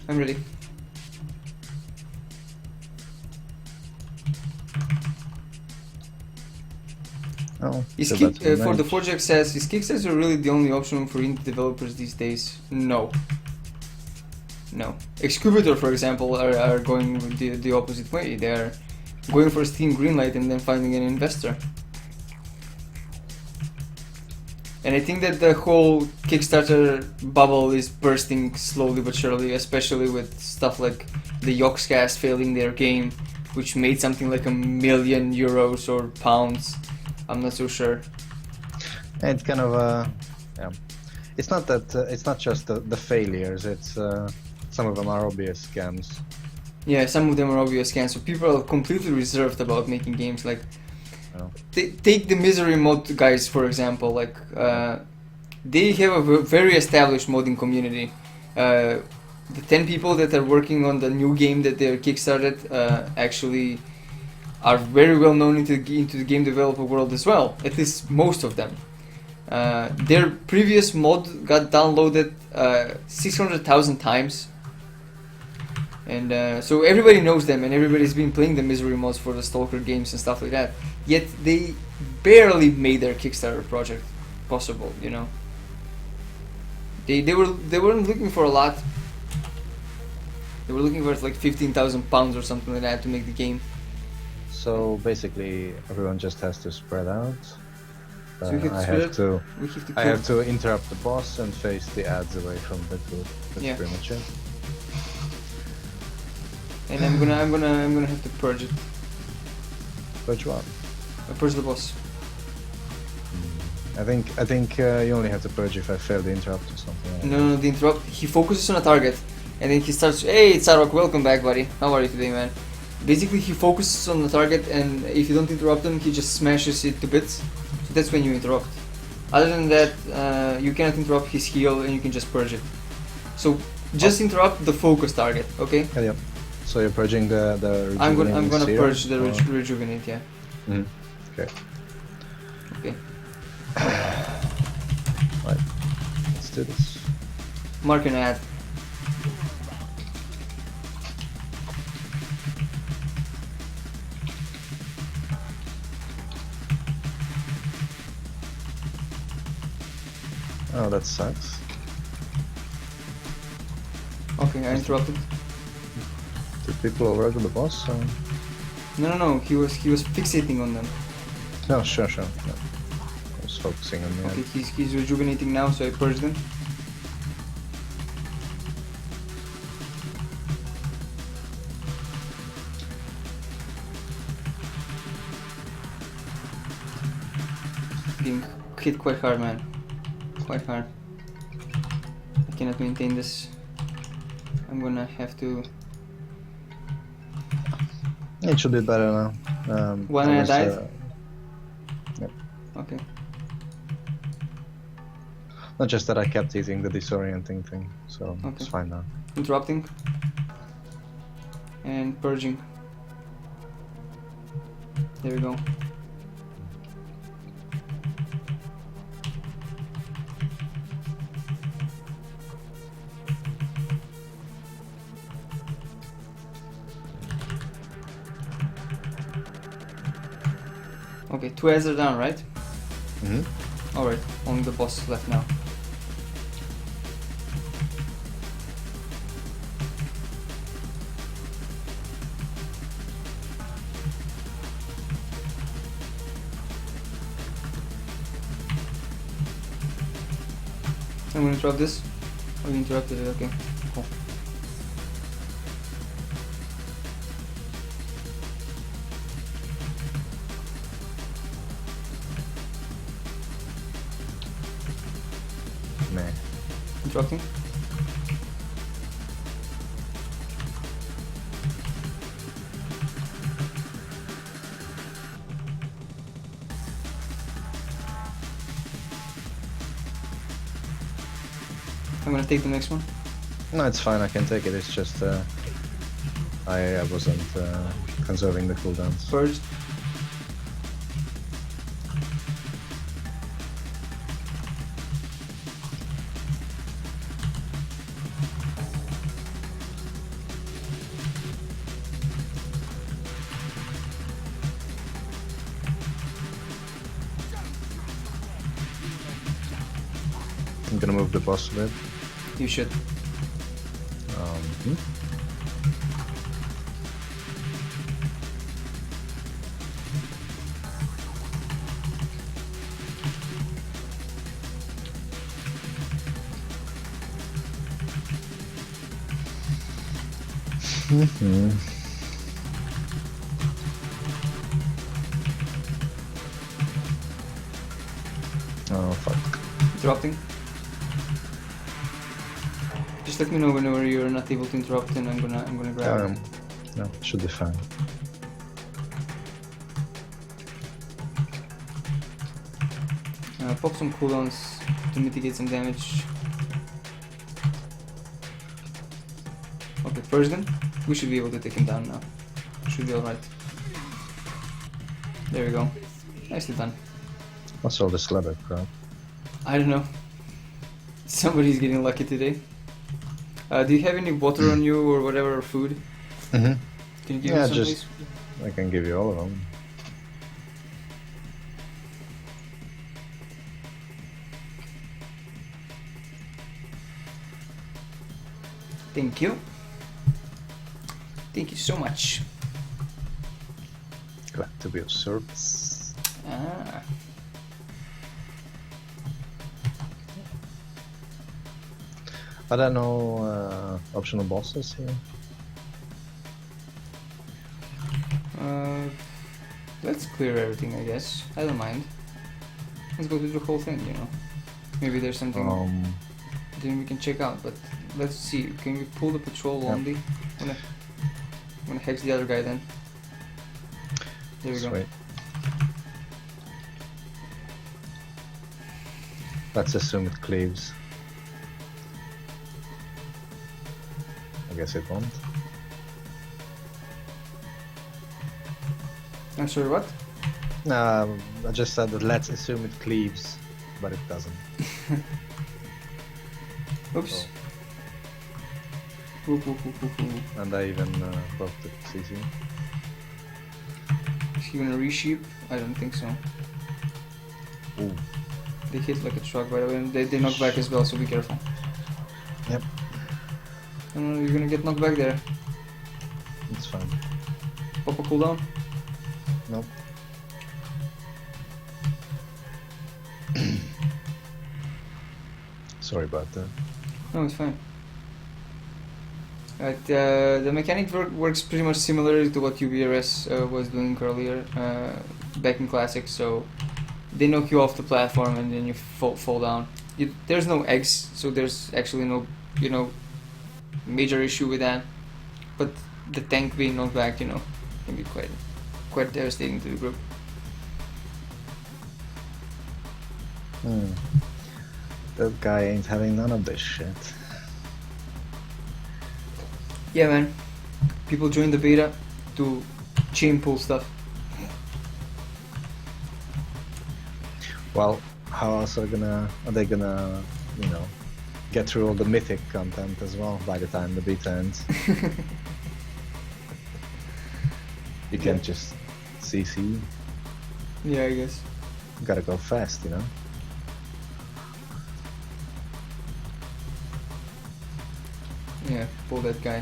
I'm ready. Oh, Is so kick, that's for the nice. Forge says, is Kickstarter really the only option for indie developers these days? No. No. Excubator, for example, are going the opposite way. They are going for Steam Greenlight and then finding an investor. And I think that the whole Kickstarter bubble is bursting slowly but surely, especially with stuff like the Yogscast failing their game, which made something like €1 million or pounds. I'm not so sure. It's kind of yeah. It's not that it's not just the failures. It's some of them are obvious scams. Yeah, some of them are obvious scams. So people are completely reserved about making games. Like, Oh. take the Misery mod guys for example. Like, they have a very established modding community. The 10 people that are working on the new game that they're kickstarted actually are very well known into the game developer world as well. At least most of them. Their previous mod got downloaded 600,000 times. And so everybody knows them, and everybody's been playing the Misery mods for the Stalker games and stuff like that. Yet they barely made their Kickstarter project possible, you know. They weren't looking for a lot. They were looking for like £15,000 or something like that to make the game. So basically, everyone just has to spread out. So we have to I spread have out. to. We have to I have to interrupt the boss and face the ads away from the group. That's Yeah. pretty much it. And I'm gonna have to purge it. Which one? Purge the boss. I think you only have to purge if I fail the interrupt or something. Like No, the interrupt. He focuses on a target, and then he starts. Hey, Sarok, welcome back, buddy. How are you today, man? Basically, he focuses on the target, and if you don't interrupt him, he just smashes it to bits. So that's when you interrupt. Other than that, you cannot interrupt his heal, and you can just purge it. So just interrupt the focus target, okay? Yeah. So you're purging the. I'm rejuvenating gonna serum, purge the or- rejuvenate, yeah. Mhm. Okay. Okay. Right. Let's do this. Mark an ad. Oh, that sucks. Okay, I interrupted. Did people override the boss? Or? No. He was fixating on them. No, sure. No. I was focusing on the Okay, ad. he's rejuvenating now, so I purged him. Being hit quite hard, man. Quite hard. I cannot maintain this. I'm gonna have to. It should be better now. One I and I was, died? Yep. Okay. Not just that I kept eating the disorienting thing, so Okay. it's fine now. Interrupting. And purging. There we go. Okay, 2 ads are down, right? Mm-hmm. Alright, only the boss is left now. I'm gonna interrupt this. Oh, you interrupted it, okay. Cool. Meh. Interrupting. I'm gonna take the next one. No, it's fine. I can take it. It's just I wasn't conserving the cooldowns. Purge. I'm gonna move the boss a bit. You should. Hmm? Mhm. Oh fuck. Interrupting. Just let me know whenever you're not able to interrupt, and I'm gonna grab it. No, should be fine. Pop some cooldowns to mitigate some damage. Okay, first gun. We should be able to take him down now. Should be alright. There we go. Nicely done. What's all this leather crap? I don't know. Somebody's getting lucky today. Do you have any water on you or whatever, or food? Mm-hmm. Can you give Yeah, me some, just- please? I can give you all of them. Thank you. Thank you so much. Glad to be of service. Ah. Are there no optional bosses here? Let's clear everything, I guess. I don't mind. Let's go through the whole thing, you know. Maybe there's something then we can check out, but let's see. Can we pull the patrol Yeah. only? I'm gonna hex the other guy then. There we go. Sweet. Let's assume it cleaves. I guess it won't. I'm sorry, what? I just said that let's assume it cleaves, but it doesn't. Oops. Oh. Ooh, ooh, ooh, ooh, ooh. And I even broke the CC. Is he gonna resheep? I don't think so. Ooh. They hit like a truck, by the way, and they knock back as well, so be careful. Yep, No, you're gonna get knocked back there. it's fine. Pop a cooldown. Nope. Sorry about that. No, it's fine. Right, the mechanic works pretty much similar to what UBRS was doing earlier, back in Classic, so they knock you off the platform and then you fall down. There's no eggs, so there's actually no, you know, major issue with that. But the tank being knocked back, you know, can be quite devastating to the group. That guy ain't having none of this shit. Yeah, man. People join the beta to chain pull stuff. Well, how else are they gonna, you know, get through all the mythic content as well by the time the beta ends? You can't just CC. Yeah, I guess. You gotta go fast, you know. Yeah, pull that guy.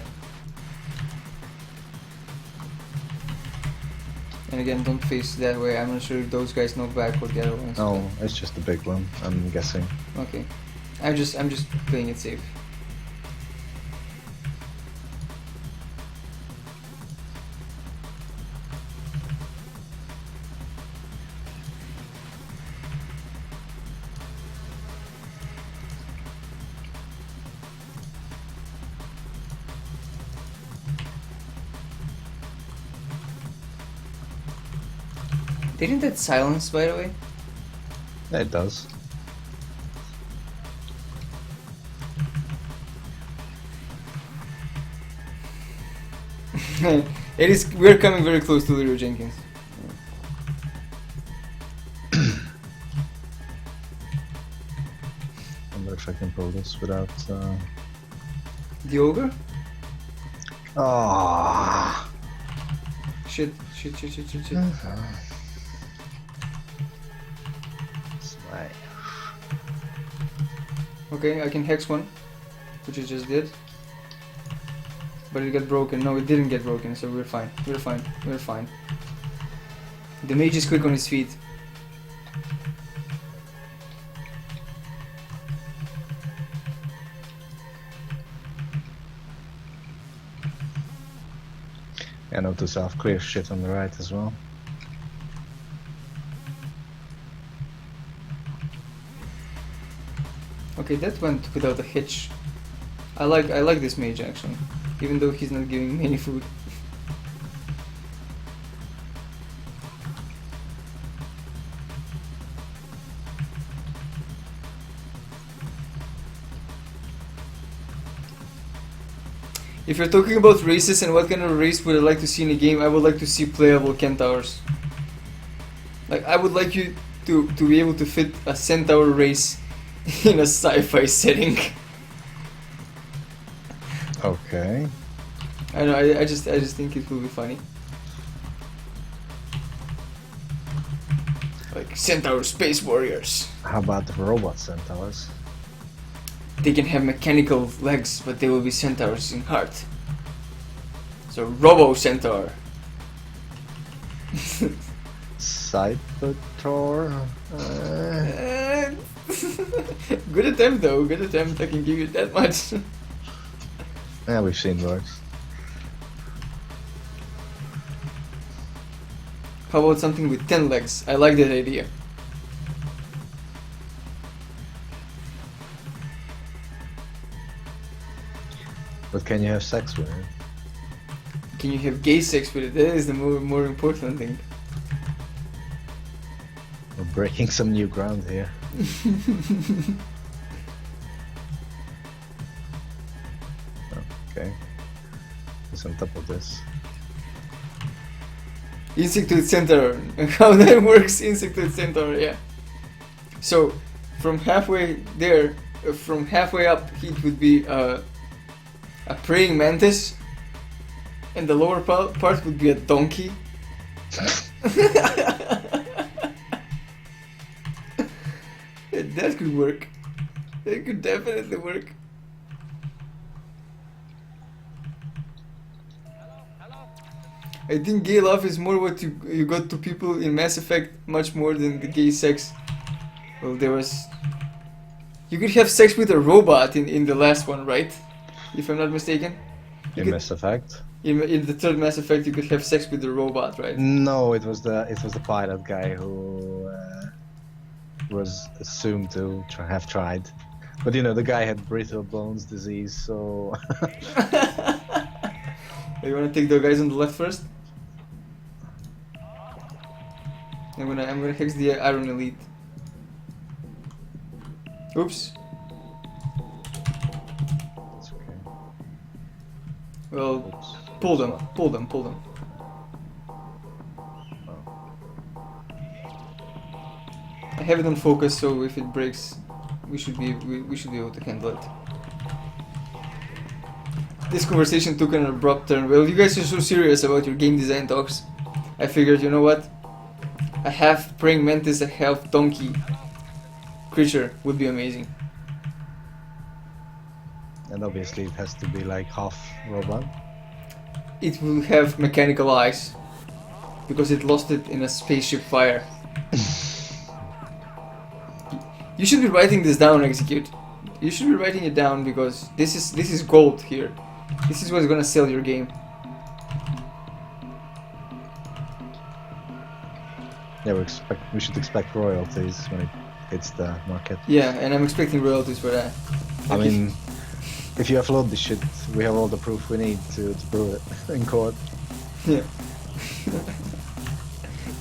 And again, don't face that way. I'm not sure if those guys knock back or the other ones. No, it's just the big one, I'm guessing. Okay. I'm just playing it safe. Didn't that silence, by the way? Yeah, it does. It is. We're coming very close to Leroy Jenkins. I wonder if I can pull this without. The ogre? Oh. Shit. Slay. Okay, I can hex one, which I just did. But it got broken. No, it didn't get broken, so we're fine. We're fine. The mage is quick on his feet. Yeah, notice I have clear shit on the right as well. Okay, that went without a hitch. I like this mage actually, even though he's not giving me any food. If you're talking about races and what kind of race would I like to see in a game, I would like to see playable centaurs. Like, I would like you to be able to fit a centaur race in a sci-fi setting. Okay. I know, I just think it will be funny. Like centaur space warriors. How about the robot centaurs? They can have mechanical legs, but they will be centaurs in heart. So Robo Centaur. Cybertor? Good attempt though, good attempt, I can give you that much. Yeah, we've seen worse. How about something with 10 legs? I like that idea. But can you have sex with it? Can you have gay sex with it? That is the more important thing. We're breaking some new ground here. Okay. What's on top of this? Insectoid Centaur. How that works, Insectoid Centaur, yeah. So, from halfway there, from halfway up, it would be a praying mantis, and the lower part would be a donkey. That could work. That could definitely work. I think gay love is more what you got to people in Mass Effect, much more than the gay sex. Well, there was... You could have sex with a robot in the last one, right? If I'm not mistaken. In Mass Effect? In the third Mass Effect, you could have sex with the robot, right? No, it was the pilot guy who was assumed to have tried, but you know the guy had brittle bones disease, so. You wanna take the guys on the left first? I'm gonna hex the Iron Elite. Oops. That's okay. Well, Oops. pull them. I have it on focus, so if it breaks, we should be able to handle it. This conversation took an abrupt turn. Well, you guys are so serious about your game design talks. I figured, you know what? A half praying mantis, a half donkey creature would be amazing. And obviously it has to be like half robot. It will have mechanical eyes because it lost it in a spaceship fire. You should be writing this down, Execute. You should be writing it down because this is gold here. This is what's gonna sell your game. Yeah, we should expect royalties when it hits the market. Yeah, and I'm expecting royalties for that. I mean, if you upload this shit, we have all the proof we need to prove it in court. Yeah.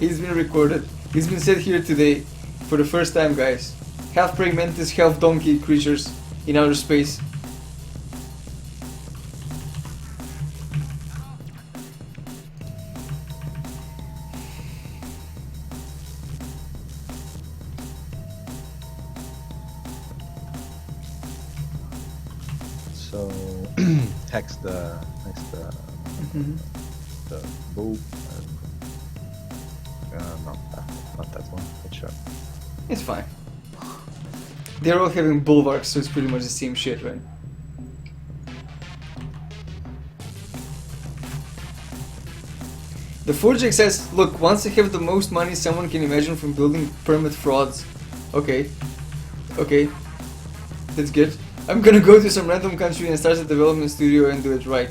It's been recorded. It's been said here today for the first time, guys. Half praying mantis, half donkey creatures in outer space. also hex the the bull. Not that one, but sure. It's fine. They're all having bulwarks, so it's pretty much the same shit, right? The Forjak says, look, once I have the most money someone can imagine from building permit frauds. Okay. Okay. That's good. I'm gonna go to some random country and start a development studio and do it right.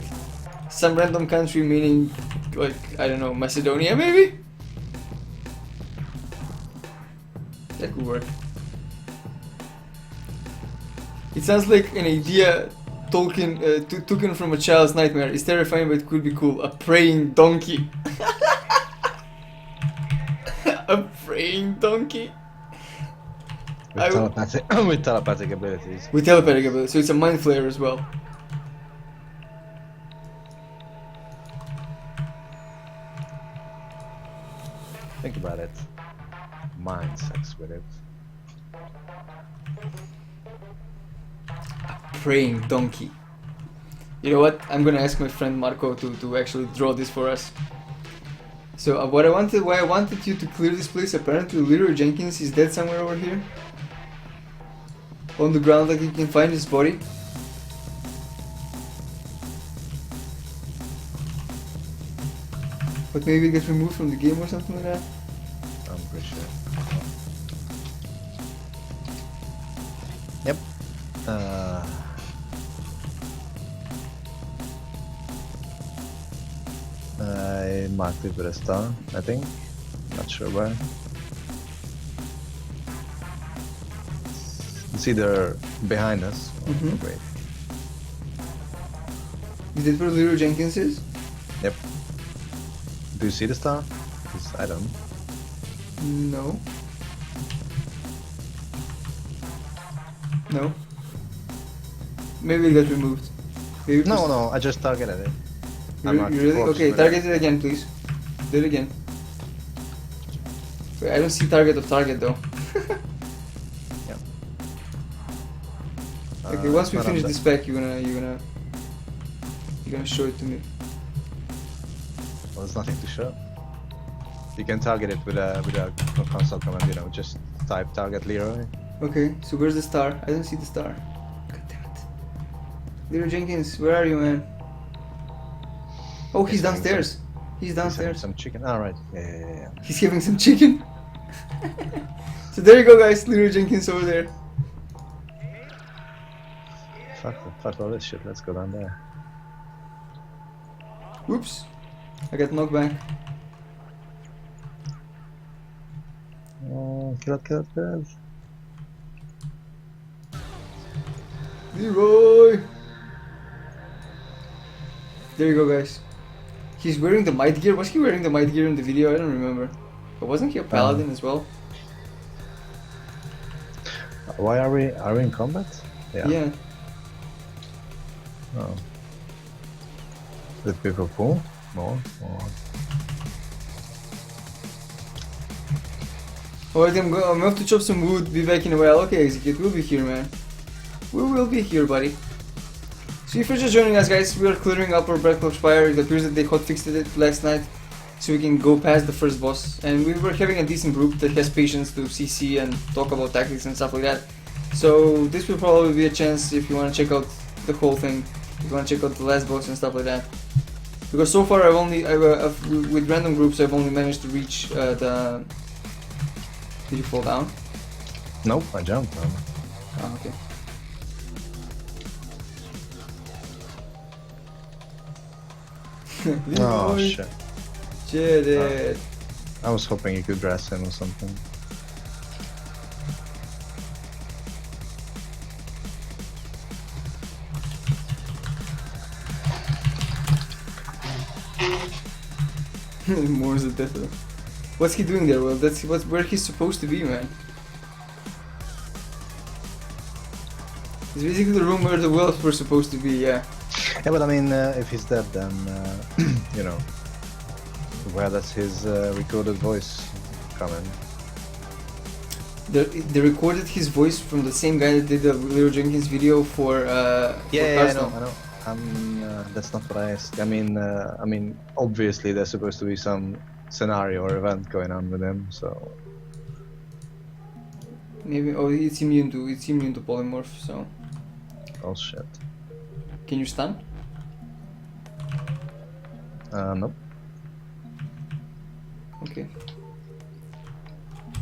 Some random country meaning, like, I don't know, Macedonia maybe? That could work. It sounds like an idea taken from a child's nightmare. It's terrifying, but it could be cool. A praying donkey. A praying donkey. With telepathic abilities. With telepathic ability, so it's a mind flayer as well. Think about it. Mind sex with it. Praying donkey. You know what? I'm gonna ask my friend Marco to actually draw this for us. So why I wanted you to clear this place. Apparently, Leroy Jenkins is dead somewhere over here. On the ground, like you can find his body. But maybe it gets removed from the game or something like that. I'm pretty sure. Yep. I marked it with a star, I think. Not sure where. It's either behind us or wait. Is that where Leroy Jenkins is? Yep. Do you see the star? Because I don't. No. No. Maybe it got removed. Maybe it was- No, I just targeted it. You really? Okay, target it again, please. Do it again. Wait, I don't see target of target though. Yep. Okay, once we not on finish the- this pack, you're gonna show it to me. Well, there's nothing to show. You can target it with a console command. You know, just type target Leroy. Okay, so where's the star? I don't see the star. God damn it. Leroy Jenkins, where are you, man? Oh, he's having downstairs. He's He's having downstairs. some chicken. All right. Yeah. He's having some chicken. So there you go, guys. Leroy Jenkins over there. Fuck all this shit. Let's go down there. Oops. I got knocked back. Oh, kill it. Leroy! There you go, guys. He's wearing the might gear. Was he wearing the might gear in the video? I don't remember. But wasn't he a paladin as well? Why are we in combat? Yeah. Oh. Did people pull more? Alright, I'm off to chop some wood. Be back in a while. Okay, Execute, we'll be here, man. We will be here, buddy. So if you're just joining us, guys, we are clearing up our Black Spire. It appears that they hotfixed it last night, so we can go past the first boss. And we were having a decent group that has patience to CC and talk about tactics and stuff like that. So this will probably be a chance if you want to check out the whole thing. If you want to check out the last boss and stuff like that. Because so far with random groups I've only managed to reach the... Did you fall down? Nope, I jumped. Oh, okay. Oh Leroy. shit. Shit. I was hoping you could dress him or something. More is a death. What's he doing there? Well, that's where he's supposed to be, man. It's basically the room where the wolves were supposed to be, yeah. Yeah, but I mean, if he's dead, then you know, where does his recorded voice come in? They recorded his voice from the same guy that did the Little Jenkins video for Yeah, I know, Hearthstone. I know. That's not what I asked. I mean, obviously there's supposed to be some scenario or event going on with him, so Maybe it's immune to polymorph. So oh shit. can you stun? Nope. Okay.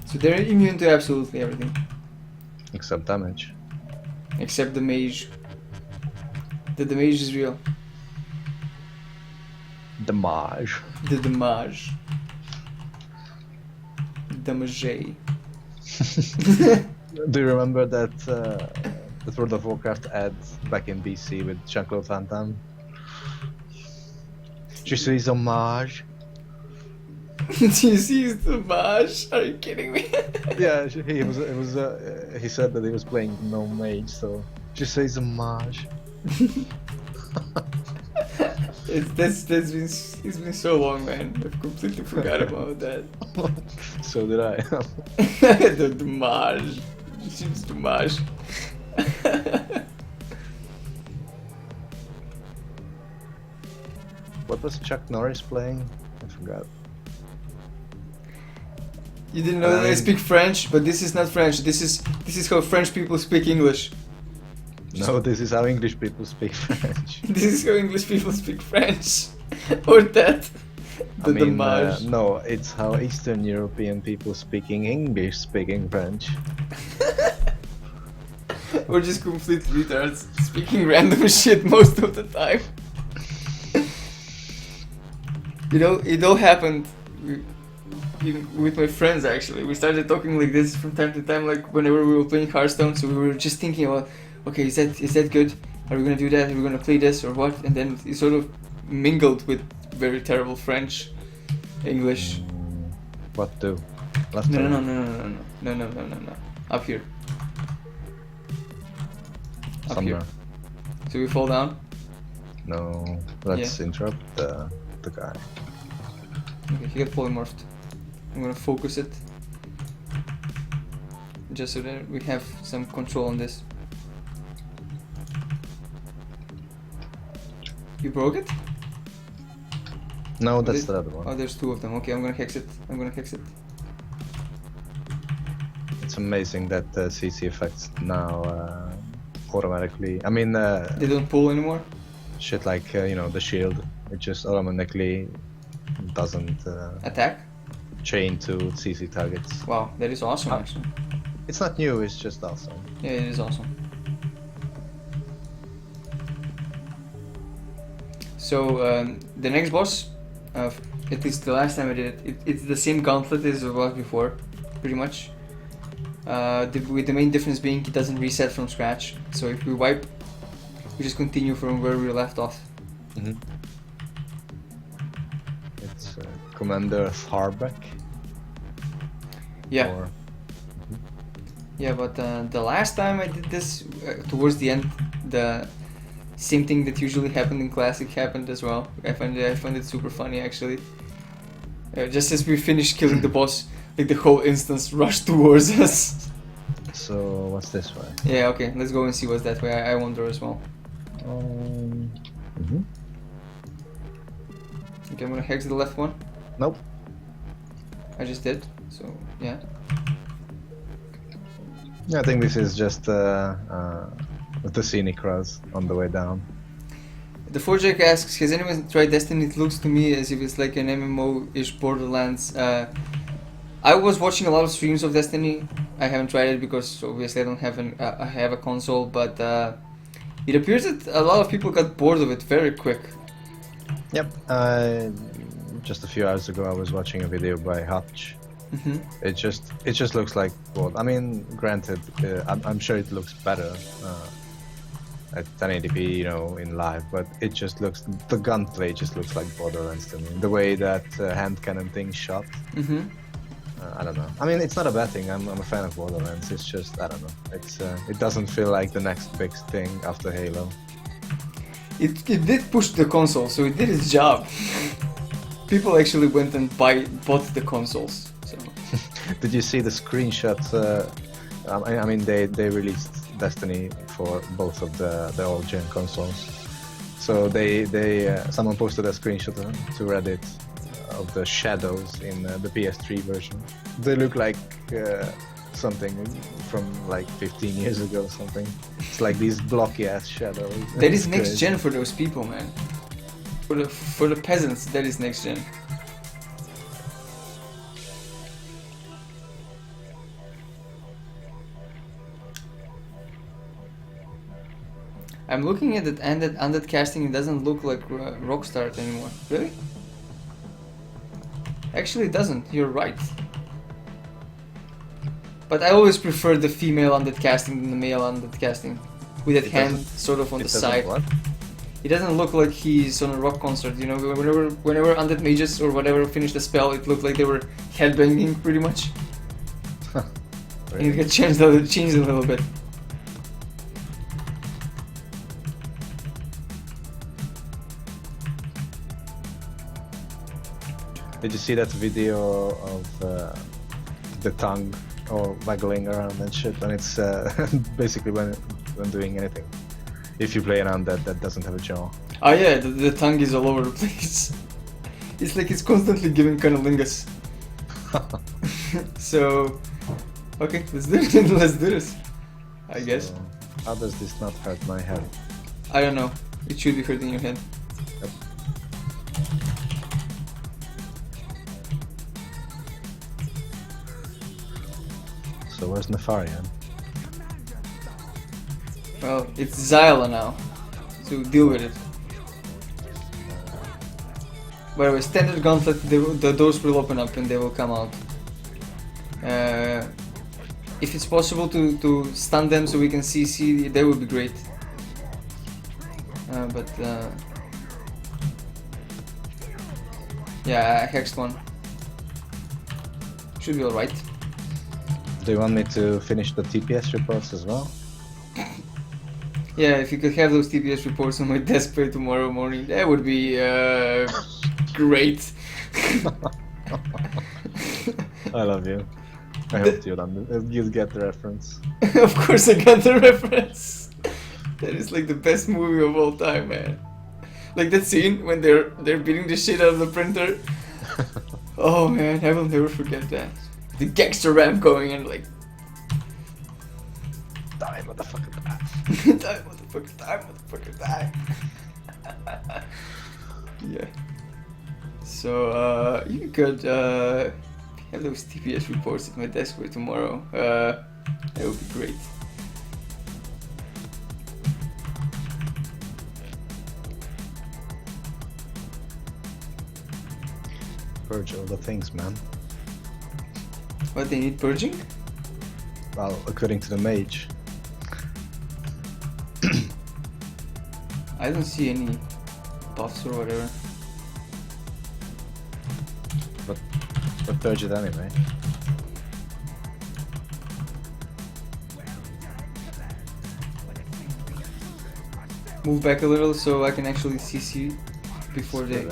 So they're immune to absolutely everything Except damage. except the mage. The mage is real. Damage. The damage. Damage. Do you remember that the World of Warcraft ad back in BC with Jean-Claude Van Damme? Je suis hommage. Do you see his damage? Are you kidding me? Yeah, he said that he was playing no mage, so je suis hommage. It's been so long, man. I've completely forgot about that. So did I. The damage. Seems damage. What was Chuck Norris playing? I forgot. You didn't know that I speak French, but this is not French. This is how French people speak English. No, this is how English people speak French. This is how English people speak French. Or that. The damage. No, it's how Eastern European people speaking English speaking French. Or just complete retards speaking random shit most of the time. You know, it all happened with my friends actually. We started talking like this from time to time, like whenever we were playing Hearthstone. So we were just thinking about, okay, is that good? Are we gonna do that? Are we gonna play this or what? And then it sort of mingled with very terrible French, English. What do? Left No, or no, right? no, no, no, no, no, no, no, no. Up here. Up Somewhere. here. So we fall down. No, let's interrupt the guy. Okay, he got polymorphed. I'm gonna focus it. Just so that we have some control on this. You broke it? No, that's Did- the other one. Oh, there's two of them. Okay, I'm gonna hex it. I'm gonna hex it. It's amazing that CC effects now automatically. I mean, They don't pull anymore? shit like the shield. It just automatically doesn't Attack? chain to CC targets. Wow, that is awesome actually. It's not new. It's just awesome. Yeah, it is awesome. So, the next boss, at least the last time I did it, it's the same gauntlet as it was before, pretty much. With the main difference being it doesn't reset from scratch. So if we wipe, we just continue from where we left off. Mm-hmm. It's Commander Tharbeck. Yeah. Or, Yeah, but the last time I did this, towards the end, the same thing that usually happened in Classic happened as well. I found it super funny actually. Just as we finished killing the boss, like the whole instance rushed towards us. so what's this way? Yeah, okay, let's go and see what's that way. I wonder as well. Mm-hmm. Okay, I'm gonna hex the left one. Nope. I just did, so yeah. Yeah, I think this is just the scenic route on the way down. The Forjack asks, has anyone tried Destiny? It looks to me as if it's like an MMO-ish Borderlands. I was watching a lot of streams of Destiny. I haven't tried it because obviously I don't have I have a console, but it appears that a lot of people got bored of it very quick. Yep. Just a few hours ago, I was watching a video by Hutch. Mm-hmm. It just looks like I mean, granted, I'm sure it looks better at 1080p, in live, but it just looks, the gunplay just looks like Borderlands to me. The way that hand cannon thing shot. Mm-hmm. I don't know. I mean, it's not a bad thing. I'm a fan of Borderlands. It's just, I don't know. It doesn't feel like the next big thing after Halo. It did push the console, so it did its job. People actually went and bought the consoles. So Did you see the screenshots? I mean, they released Destiny for both of the old gen consoles. So someone posted a screenshot to Reddit of the shadows in the PS3 version. They look like something from like 15 years ago or something. It's like these blocky ass shadows. That is It's next crazy. gen for those people, man. For the peasants, that is next gen. I'm looking at it, and that undead casting, it doesn't look like Rockstar anymore. Really? Actually, it doesn't. You're right. But I always prefer the female undead casting than the male undead casting, with that It hand doesn't- sort of on It the doesn't side. what? It doesn't look like he's on a rock concert. You know, whenever undead mages or whatever finished the spell, it looked like they were headbanging pretty much. And it got changed a little bit. Did you see that video of the tongue or waggling around and shit? And it's basically when doing anything. If you play an undead that doesn't have a jaw. Oh yeah, the tongue is all over the place. It's like it's constantly giving cunnilingus. So, okay, let's do it. Let's do this. I guess. So, how does this not hurt my head? I don't know. It should be hurting your head. Yep. So where's Nefarian? Well, it's Zyla now, so deal with it. By the way, standard gauntlet, the doors will open up and they will come out. If it's possible to stun them so we can CC, that would be great. Yeah, I hexed one. Should be alright. Do you want me to finish the TPS reports as well? Yeah, if you could have those TPS reports on my desk by tomorrow morning, that would be great. I love you. I hope you'll get the reference. Of course I got the reference. That is like the best movie of all time, man. Like that scene when they're beating the shit out of the printer. Oh man, I will never forget that. The gangster rap going and like Die, motherfucker, die. die, motherfucker, die, motherfucker, die. Yeah. So you could have those TPS reports at my desk by tomorrow. That would be great. Purge all the things, man. What, they need purging? Well, according to the mage. I don't see any buffs or whatever. But purge it anyway. Move back a little so I can actually CC before they...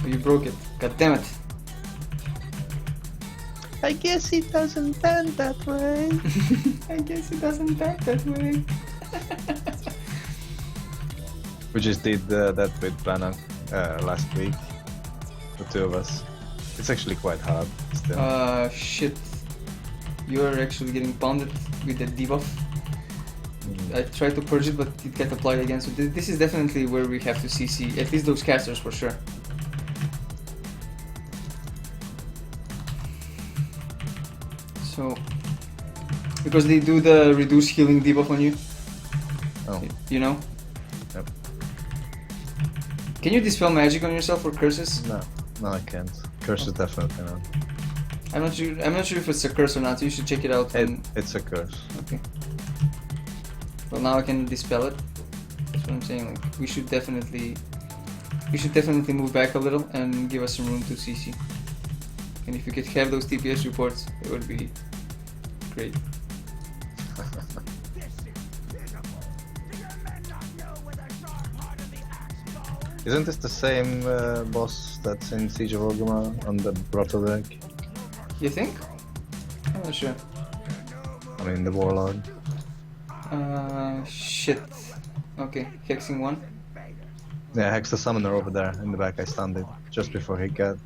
Oh, you broke it. God damn it. I guess it doesn't bend that way. I guess it doesn't back that way. We just did that with Bannock last week. The two of us. It's actually quite hard still. Shit. You're actually getting pounded with that debuff. I tried to purge it, but it got applied again. So this is definitely where we have to CC, at least those casters for sure. So, because they do the reduce healing debuff on you, Oh, you know? yep. Can you dispel magic on yourself or curses? No, I can't. Curse is definitely not. I'm not sure if it's a curse or not. So you should check it out. It's a curse. Okay. Well, now I can dispel it. That's what I'm saying. Like, we should definitely move back a little and give us some room to CC. And if you could have those TPS reports, it would be great. Isn't this the same boss that's in Siege of Orgrimmar on the Grotto deck? You think? I'm not sure. I mean, the Warlord. Shit. Okay, hexing one. Yeah, Hex the Summoner over there in the back. I stunned it just before he got.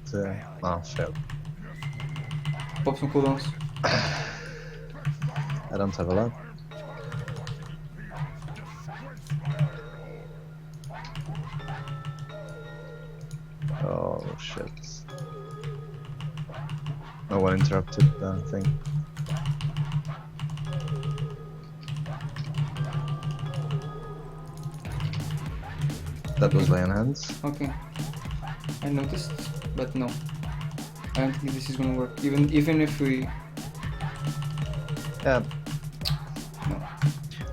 Oh, failed. Pop some cooldowns. I don't have a lot. Oh shit. No one interrupted the thing. That was Lion Hands. Okay. I noticed, but no. I don't think this is gonna work. Even if we... Yeah. No.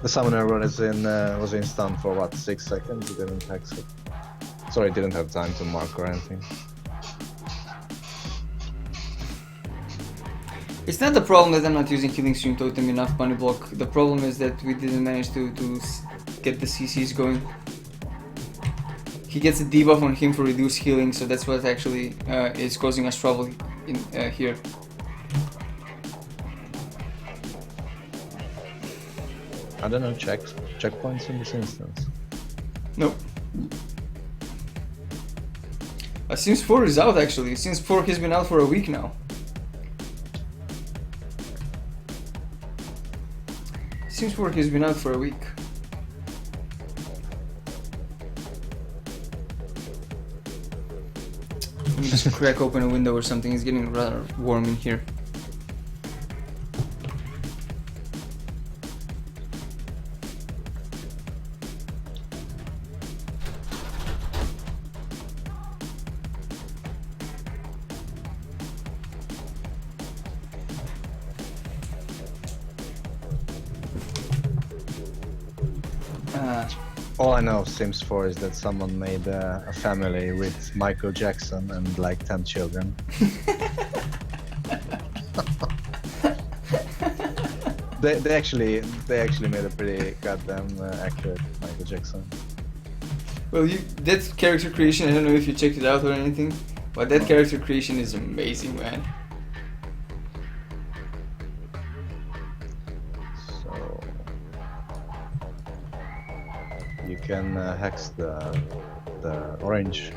The Summoner was in stun for what, 6 seconds? He didn't hex it. Sorry, didn't have time to mark or anything. It's not the problem that I'm not using Healing Stream Totem enough bunny block. The problem is that we didn't manage to get the CCs going. He gets a debuff on him for reduced healing, so that's what actually is causing us trouble in here. I don't know, checkpoints in this instance. No. Sims 4 is out actually. Sims 4 has been out for a week now. Sims 4 has been out for a week. Let me just crack open a window or something. It's getting rather warm in here. All I know of Sims 4 is that someone made a family with Michael Jackson and like 10 children. they actually made a pretty goddamn accurate Michael Jackson. Well, that character creation, I don't know if you checked it out or anything, but that character creation is amazing, man. So you can hex the orange.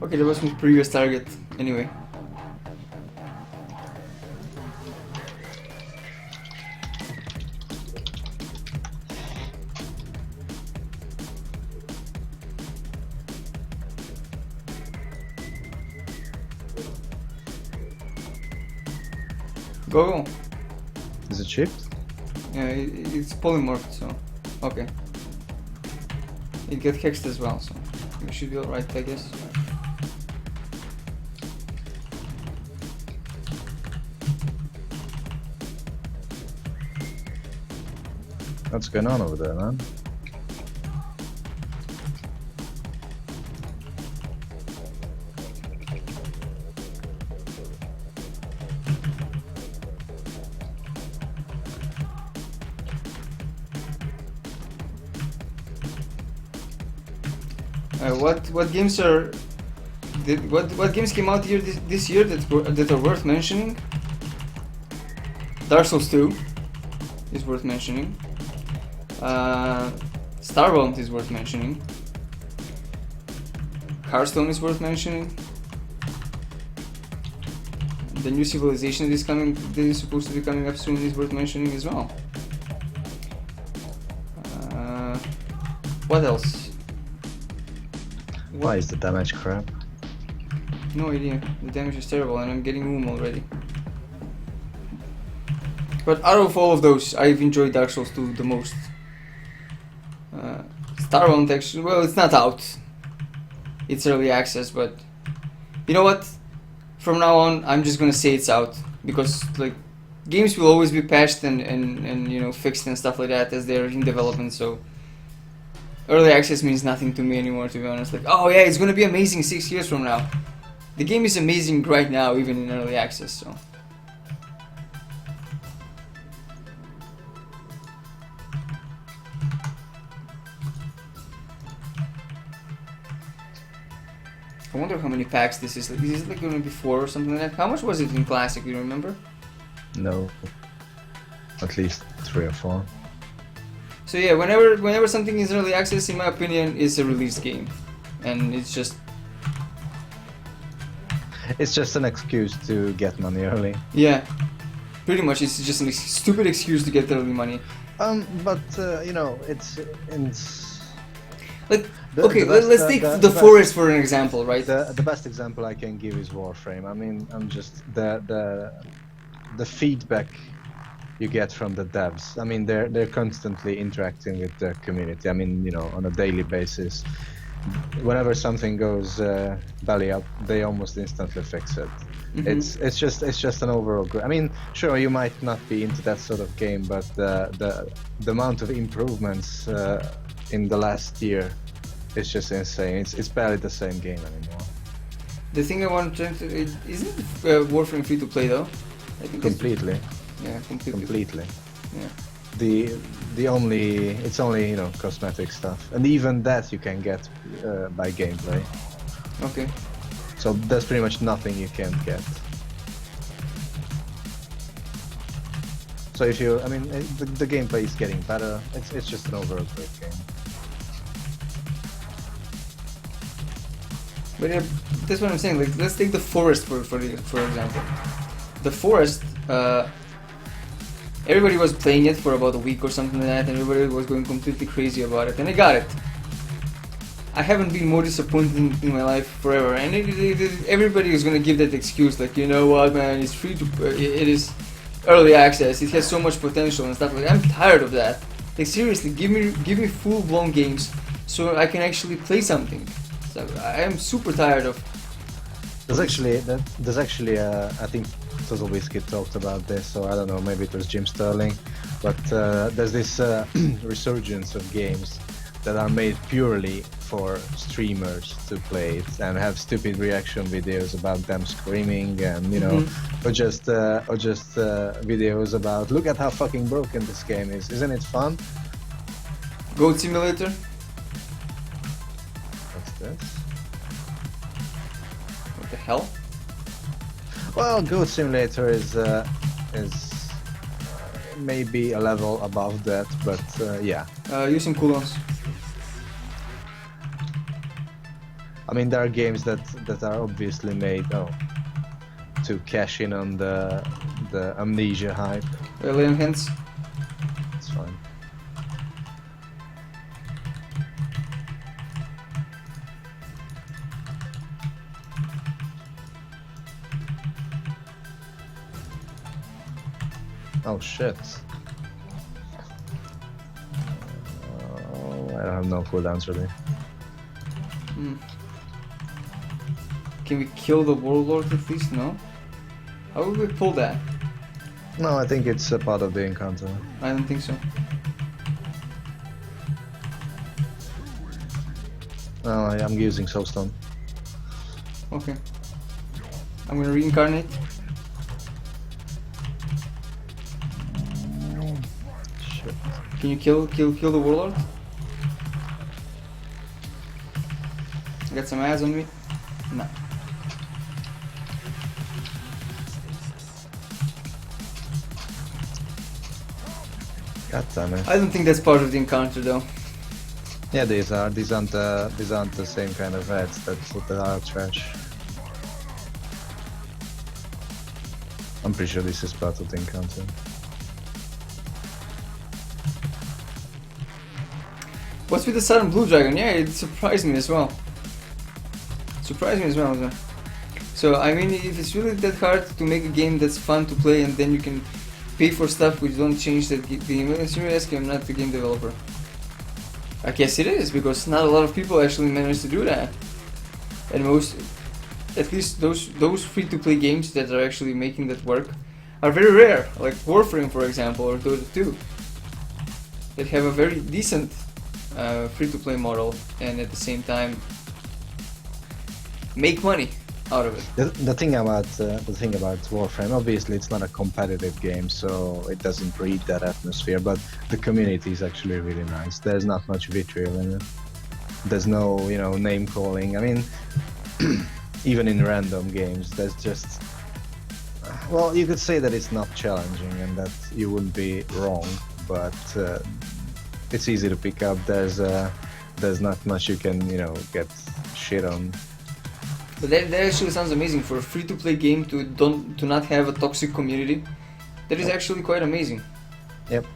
Okay, that was my previous target. Anyway. Go. Is it shift? Yeah, it's polymorphed, so okay. It got hexed as well, so we should be alright, I guess. What's going on over there, man? What games are what games came out here this year that are worth mentioning? Dark Souls 2 is worth mentioning. Starbound is worth mentioning. Hearthstone is worth mentioning. The new Civilization that is supposed to be coming up soon is worth mentioning as well. What else? Why is the damage crap? No idea. The damage is terrible and I'm getting womb already. But out of all of those, I've enjoyed Dark Souls 2 the most. Starbound actually, well, it's not out. It's early access, but you know what? From now on, I'm just gonna say it's out because like games will always be patched and you know fixed and stuff like that as they're in development. So early access means nothing to me anymore, to be honest. Like, oh yeah, it's gonna be amazing 6 years from now. The game is amazing right now, even in early access. So. I wonder how many packs this is. Like, is it like going to be 4 or something like that? How much was it in Classic? Do you remember? No. At least 3 or 4. So yeah, whenever something is early access, in my opinion, is a released game, and it's just an excuse to get money early. yeah, pretty much it's just a stupid excuse to get early money. But you know, it's Like The- okay, the best- let's the- take the- the the forest for an example, right? the best example I can give is Warframe. I mean, I'm just the feedback you get from the devs. I mean, they're constantly interacting with the community. I mean, you know, on a daily basis. Whenever something goes belly up, they almost instantly fix it. Mhm. It's just an overall. I mean, sure, you might not be into that sort of game, but the amount of improvements in the last year is just insane. It's barely the same game anymore. The thing I want to isn't Warframe free to play though? I think Completely, yeah, completely. completely. Yeah. The only it's only, you know, cosmetic stuff, and even that you can get by gameplay. Okay. So there's pretty much nothing you can't get. So if you, I mean, the gameplay is getting better. It's just an overall great game. But yeah, that's what I'm saying. Like, let's take the forest for example. The forest, everybody was playing it for about a week or something like that, and everybody was going completely crazy about it, and I got it. I haven't been more disappointed in my life forever, and everybody is gonna give that excuse, like, you know what, man, it's free to, it is early access, it has so much potential and stuff like that. I'm tired of that. Like, seriously, give me full-blown games so I can actually play something. So I am super tired of. There's actually I think Total Biscuit talked about this, or I don't know, maybe it was Jim Sterling, but there's this resurgence of games that are made purely for streamers to play it and have stupid reaction videos about them screaming, and you know, or just videos about, look at how fucking broken this game is, isn't it fun? Goat Simulator. What's this? What the hell? Well, Goat Simulator is maybe a level above that, but yeah. Using cooldowns. I mean, there are games that are obviously made to cash in on the Amnesia hype. Alien Hands. It's fine. Oh shit. I have no cooldowns really. Can we kill the warlord at least? No? How would we pull that? No, I think it's a part of the encounter. I don't think so. No, I'm using Soulstone. Okay. I'm gonna reincarnate. Shit. Can you kill the warlord? I got some ads on me. No. God damn it. I don't think that's part of the encounter though. Yeah, these aren't the same kind of ads that are trash. I'm pretty sure this is part of the encounter. What's with the Southern Blue Dragon? Yeah, it surprised me as well. So I mean, if it's really that hard to make a game that's fun to play and then you can pay for stuff which don't change that game, well, seriously, I'm not the game developer. I guess it is, because not a lot of people actually manage to do that. And most, at least those free-to-play games that are actually making that work, are very rare. Like Warframe, for example, or Dota 2, that have a very decent free-to-play model and at the same time make money out of it. The thing about Warframe, obviously it's not a competitive game, so it doesn't breed that atmosphere, but the community is actually really nice. There's not much vitriol in it. There's no, you know, name calling. I mean, even in random games, there's just well, you could say that it's not challenging and that you wouldn't be wrong, but it's easy to pick up. There's not much you can get shit on. But that actually sounds amazing for a free-to-play game to not have a toxic community. That is actually quite amazing. Yep.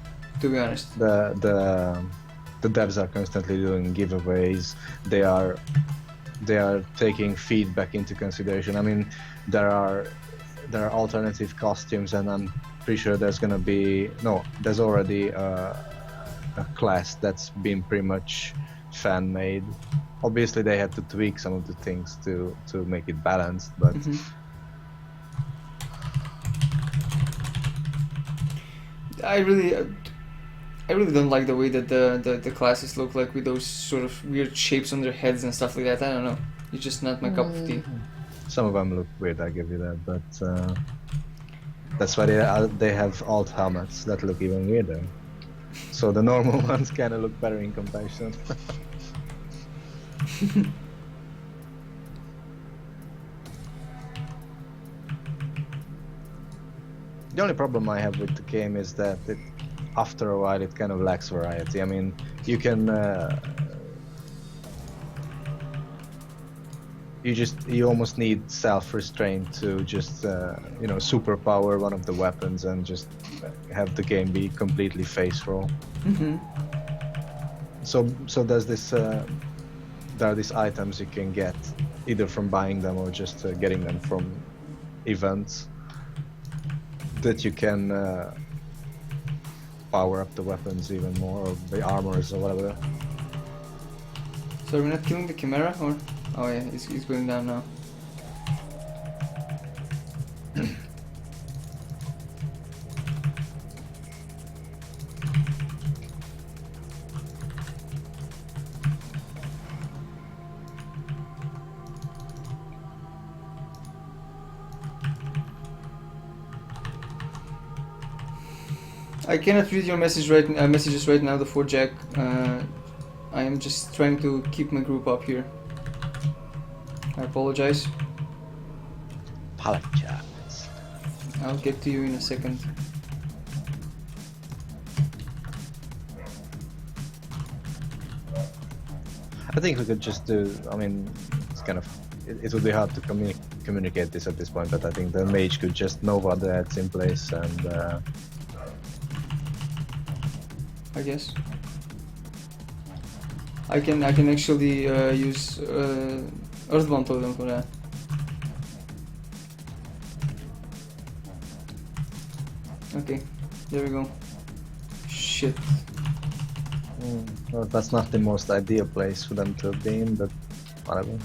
To be honest. The devs are constantly doing giveaways. They are taking feedback into consideration. I mean, there are alternative costumes, and I'm pretty sure there's already a class that's been pretty much fan made. Obviously, they had to tweak some of the things to make it balanced, but. I really don't like the way that the classes look like with those sort of weird shapes on their heads and stuff like that. I don't know. It's just not my cup of tea. Some of them look weird, I give you that, but that's why they have alt helmets that look even weirder. So the normal ones kind of look better in comparison. The only problem I have with the game is that after a while it kind of lacks variety. I mean, you can you almost need self-restraint to just superpower one of the weapons and just have the game be completely face roll. So there's this there are these items you can get either from buying them or just getting them from events that you can power up the weapons even more, or the armors or whatever. So we're not killing the Chimera, or? Oh yeah, it's going down now. I cannot read your messages right now, the 4Jack. I am just trying to keep my group up here. I apologize. Apologize. I'll get to you in a second. I think we could just do. I mean, it's kind of. It would be hard to communicate this at this point, but I think the mage could just know what the ads in place and. I guess. I can actually use Earthbound Totem for that. Okay, there we go. Shit. Well, that's not the most ideal place for them to be in, but whatever.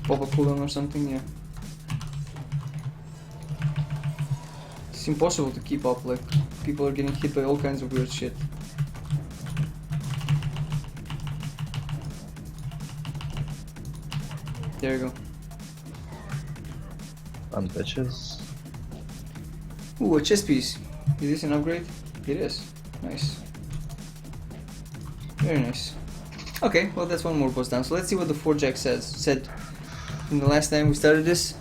Pop a cooldown or something, yeah. It's impossible to keep up, like, people are getting hit by all kinds of weird shit. There you go. Fun bitches. Ooh, a chess piece. Is this an upgrade? It is. Nice. Very nice. Okay, well that's one more boss down. So let's see what the 4Jack said from the last time we started this.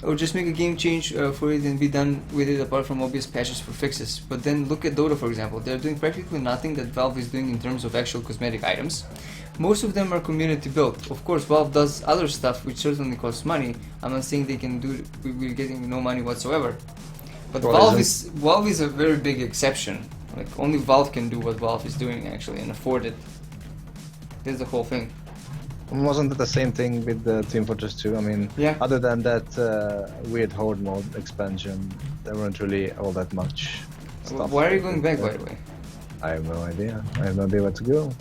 Or just make a game change for it and be done with it apart from obvious patches for fixes. But then look at Dota, for example. They're doing practically nothing that Valve is doing in terms of actual cosmetic items. Most of them are community built. Of course, Valve does other stuff which certainly costs money. I'm not saying they can do we're getting no money whatsoever. But Valve is a very big exception. Like only Valve can do what Valve is doing actually and afford it. That's the whole thing. Wasn't it the same thing with the Team Fortress 2? I mean, yeah. Other than that weird horde mode expansion, there weren't really all that much stuff. Why are you going back, by the way? I have no idea. I have no idea where to go.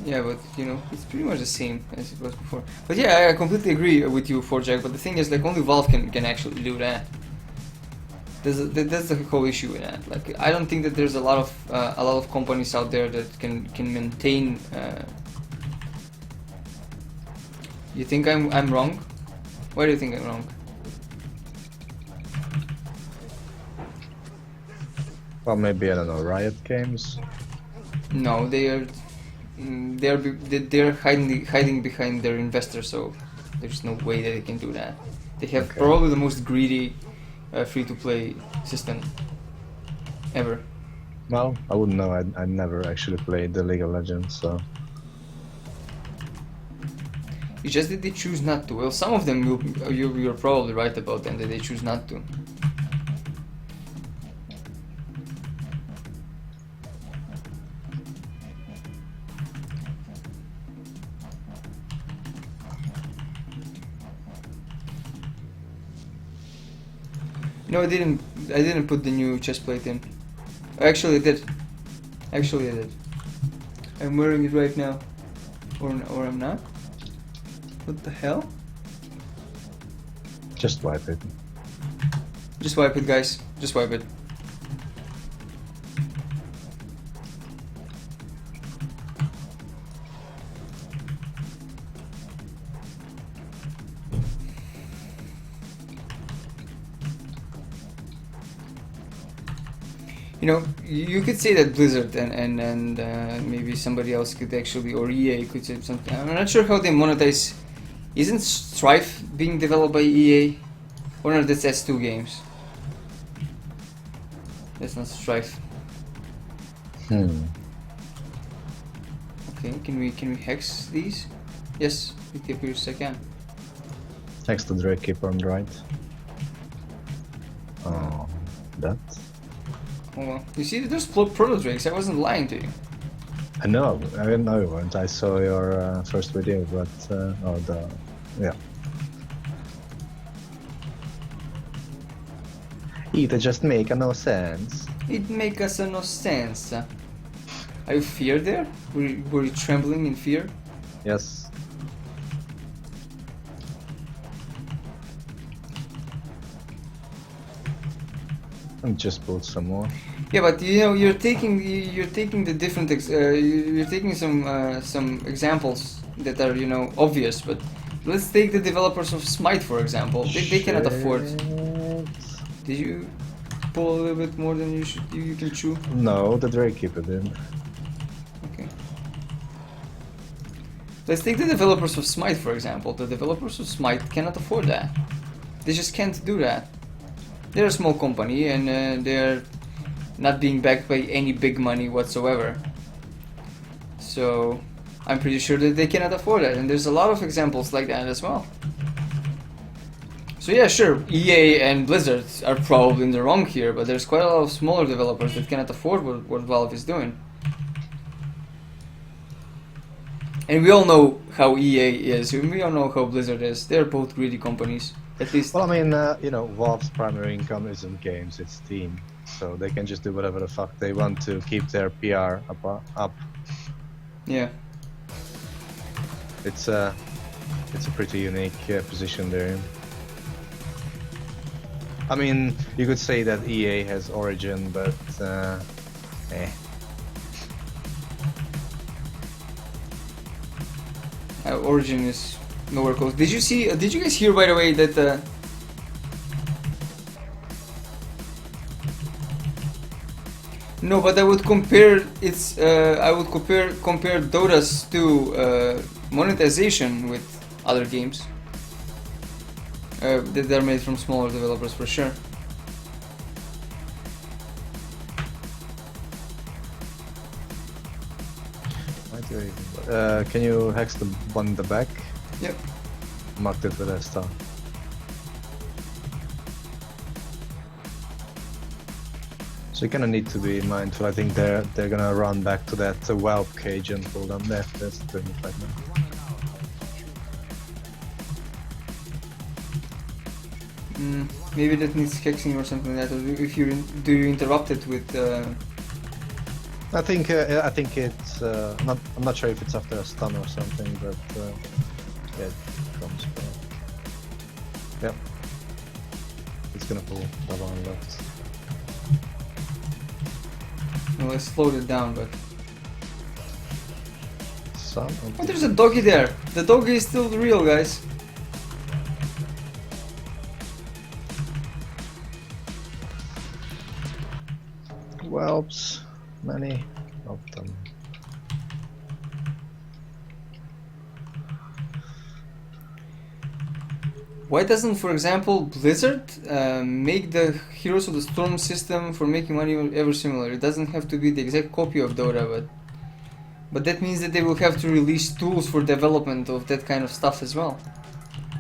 Yeah, but you know, it's pretty much the same as it was before. But yeah, I completely agree with you, 4Jack. But the thing is, like, only Valve can actually do that. That's the whole issue with that. Like, I don't think that there's a lot of companies out there that can maintain. You think I'm wrong? Why do you think I'm wrong? Well, maybe I don't know. Riot Games. No, they're hiding behind their investors. So There's no way that they can do that. They have Okay. probably the most greedy free-to-play system ever. Well, I wouldn't know. I never actually played the League of Legends, so It's just that they choose not to. Well, some of them you're probably right about them, that they choose not to. No, I didn't. I didn't put the new chest plate in. Actually, I did. Actually, I did. I'm wearing it right now, or I'm not. What the hell? just wipe it. Just wipe it, guys. Just wipe it. You know, you could say that Blizzard and maybe somebody else could actually, or EA could say something. I'm not sure how they monetize. Isn't Strife being developed by EA? Or no, that's S2 games. That's not Strife. Okay, can we hex these? Yes, it appears I can. Next to Drake Keeper on the right. Oh, that? Oh well. You see, there's proto drakes. I wasn't lying to you. I know you weren't. I saw your first video, but yeah. It just make no sense. It make us no sense. Are you feared there? Were you trembling in fear? Yes. And just build some more. Yeah, but you know, you're taking the different you're taking some examples that are, you know, obvious. But let's take the developers of Smite, for example. They cannot afford. Did you pull a little bit more than you can chew? No, the Drake Keeper did. Okay. Let's take the developers of Smite, for example. The developers of Smite cannot afford that. They just can't do that. They're a small company and they're not being backed by any big money whatsoever. So I'm pretty sure that they cannot afford that, and there's a lot of examples like that as well. So yeah, sure, EA and Blizzard are probably in the wrong here, but there's quite a lot of smaller developers that cannot afford what Valve is doing. And we all know how EA is, and we all know how Blizzard is. They're both greedy companies. At least. Well, I mean, you know, Valve's primary income isn't games, it's Steam. So they can just do whatever the fuck they want to keep their PR up. Yeah. It's a pretty unique position they're in. I mean, you could say that EA has Origin, but eh. Origin is nowhere close. Did you see? Did you guys hear, by the way, that? No, but I would compare its. I would compare Dota's to monetization with other games that they're made from smaller developers for sure. Can you hex the one in the back? Yep. Marked it with a star. So you kind of need to be mindful. I think they're gonna run back to that whelp cage and pull them there. That's the thing right now. Maybe that needs hexing or something like that. Or if you do you interrupt it with? I think it's I'm not sure if it's after a stun or something, but yeah, it comes back. Yep, it's gonna pull the one left. Well, I slowed it down, but. Some. Oh, there's a doggy there. The doggy is still real, guys. Whelps, many of them. Why doesn't, for example, Blizzard make the Heroes of the Storm system for making money ever similar? It doesn't have to be the exact copy of Dota, but that means that they will have to release tools for development of that kind of stuff as well.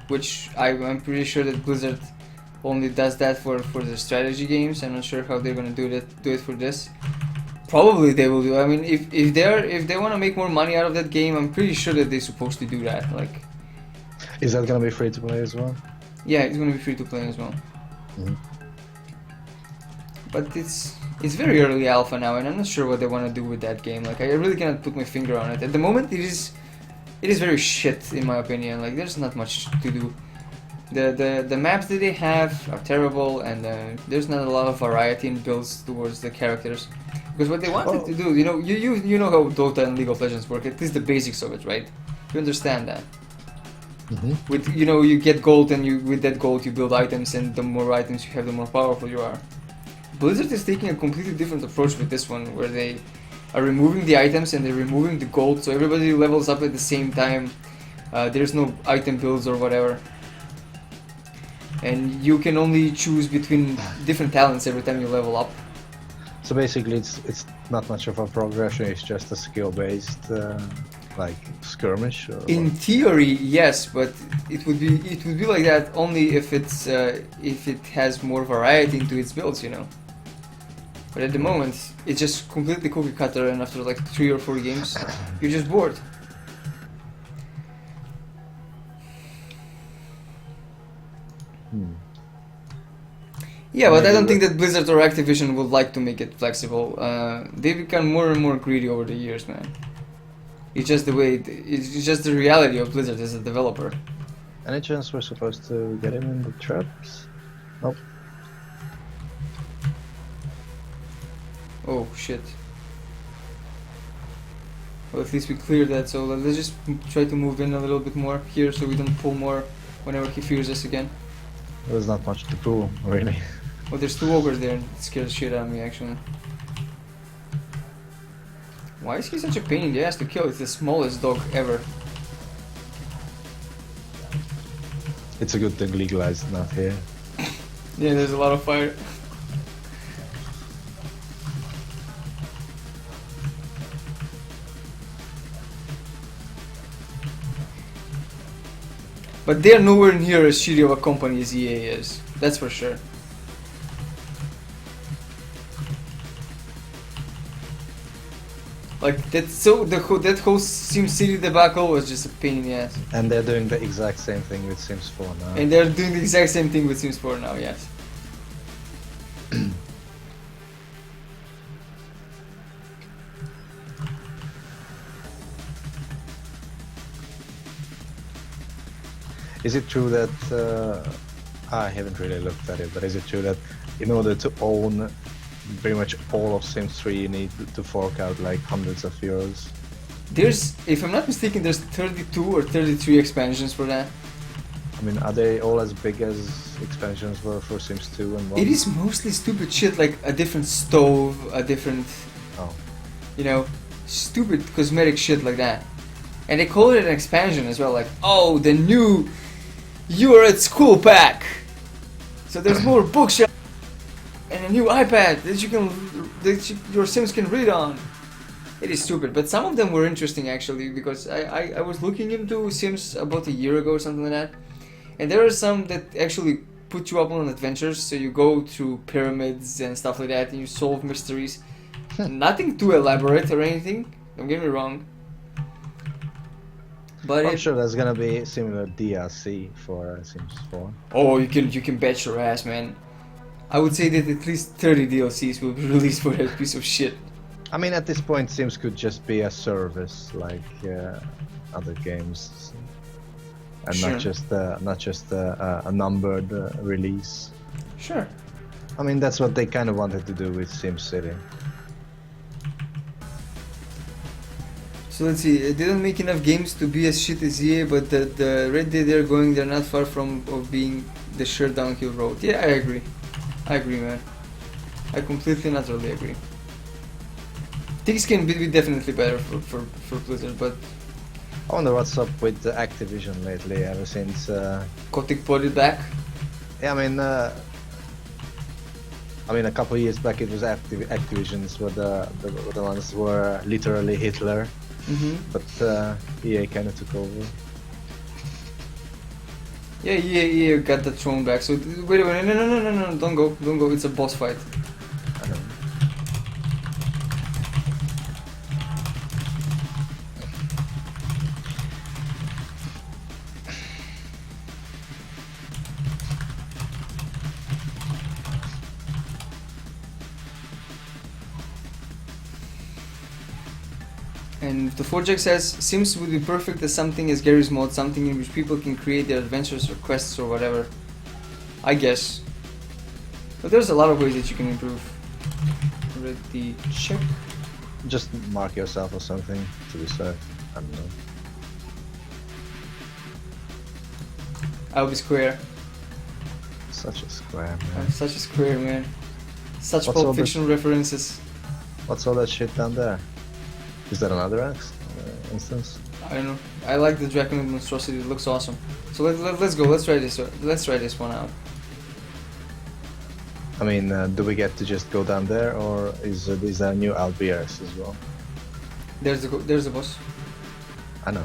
Which I'm pretty sure that Blizzard only does that for their strategy games. I'm not sure how they're gonna do it for this. Probably they will do. I mean, if they want to make more money out of that game, I'm pretty sure that they're supposed to do that. Like, Is that gonna be free to play as well? yeah, it's gonna be free to play as well. Mhm. But it's very early alpha now, and I'm not sure what they want to do with that game. Like, I really cannot put my finger on it. At the moment, it is very shit in my opinion. Like, there's not much to do. The maps that they have are terrible, and there's not a lot of variety in builds towards the characters. Because what they wanted to do, you know how Dota and League of Legends work. At least the basics of it, right? You understand that. With you get gold, and with that gold you build items, and the more items you have, the more powerful you are. Blizzard is taking a completely different approach with this one, where they are removing the items and they're removing the gold, so everybody levels up at the same time. There's no item builds or whatever, and you can only choose between different talents every time you level up. So basically, it's not much of a progression. It's just a skill-based, like skirmish. Or In theory, yes, but it would be like that only if it has more variety into its builds, But at the moment, it's just completely cookie cutter, and after like 3 or 4 games, you're just bored. Yeah, but I don't think that Blizzard or Activision would like to make it flexible. They become more and more greedy over the years, man. It's just the way. It's just the reality of Blizzard as a developer. Any chance we're supposed to get him in the traps? Nope. Oh shit. Well, at least we cleared that, so let's just try to move in a little bit more here so we don't pull more whenever he fears us again. There's not much to pull, really. Well, there's 2 ogres there and it scares the shit out of me, actually. Why is he such a pain in the ass to kill? It's the smallest dog ever. It's a good thing legalized not here. Yeah, there's a lot of fire. But they're nowhere near as shitty of a company as EA is. That's for sure. Like that whole SimCity debacle was just a pain in the ass. And they're doing the exact same thing with Sims 4 now. And they're doing the exact same thing with Sims 4 now, yes. Is it true that I haven't really looked at it, but is it true that in order to own pretty much all of Sims 3 you need to fork out like hundreds of euros? There's, if I'm not mistaken, there's 32 or 33 expansions for that. I mean, are they all as big as expansions were for Sims 2 and 1? It is mostly stupid shit like a different stove, a different, stupid cosmetic shit like that. And they call it an expansion as well, like, oh, the new You're at School pack! So there's more bookshelves and a new iPad that your Sims can read on. It is stupid, but some of them were interesting actually, because I was looking into Sims about a year ago or something like that, and there are some that actually put you up on adventures, so you go through pyramids and stuff like that and you solve mysteries. Nothing too elaborate or anything, don't get me wrong. But I'm sure there's gonna be similar DLC for Sims 4. Oh, you can bet your ass, man. I would say that at least 30 DLCs will be released for that piece of shit. I mean, at this point, Sims could just be a service like other games, and Sure. not just a numbered release. Sure. I mean, that's what they kind of wanted to do with SimCity. So let's see, they didn't make enough games to be as shit as EA, but the rate that they're going, they're not far from of being the sure downhill road. Yeah, I agree. I agree, man. I completely and utterly agree. Things can be definitely better for Blizzard, but I wonder what's up with the Activision lately, ever since... Kotick put it back. Yeah, I mean, a couple of years back it was Activision's were the ones who were literally Hitler, but EA kind of took over. Yeah, EA got the throne back. So wait, no, don't go. It's a boss fight. I know. And the Forjack says, Sims would be perfect as something as Gary's mod, something in which people can create their adventures or quests or whatever. I guess. But there's a lot of ways that you can improve. Ready, check. Just mark yourself or something to be safe. I don't know. I'll be square. Such a square, man. I'm such a square, man. Such What's all Pulp this- Fiction references. What's all that shit down there? Is that another instance? I don't know. I like the Draconid monstrosity. It looks awesome. So let's go. Let's try this. Let's try this one out. I mean, do we get to just go down there, or is there new LBRs as well? There's the boss. I know.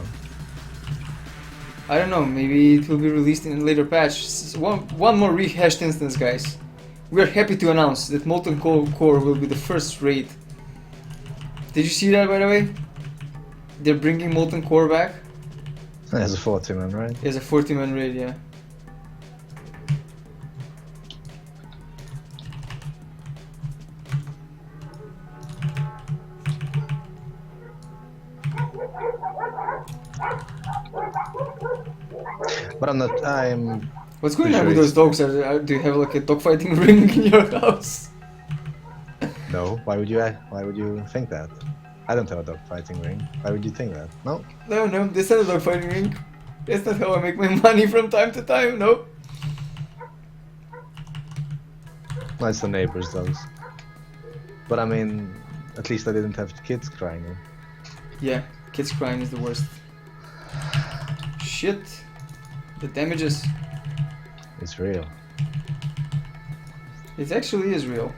I don't know. Maybe it will be released in a later patch. One more rehashed instance, guys. We are happy to announce that Molten Core will be the first raid. Did you see that, by the way? They're bringing Molten Core back. As a 40-man, right? There's a 40-man raid, yeah. But I'm What's going pretty on sure with those dogs? Do you have like a dogfighting ring in your house? No, why would you think that? I don't have a dog fighting ring. Why would you think that? No? No, this is not a dogfighting ring. That's not how I make my money from time to time, no. No, it's the neighbor's dogs. But I mean, at least I didn't have kids crying. Yeah, kids crying is the worst. Shit. The damages. It's real. It actually is real.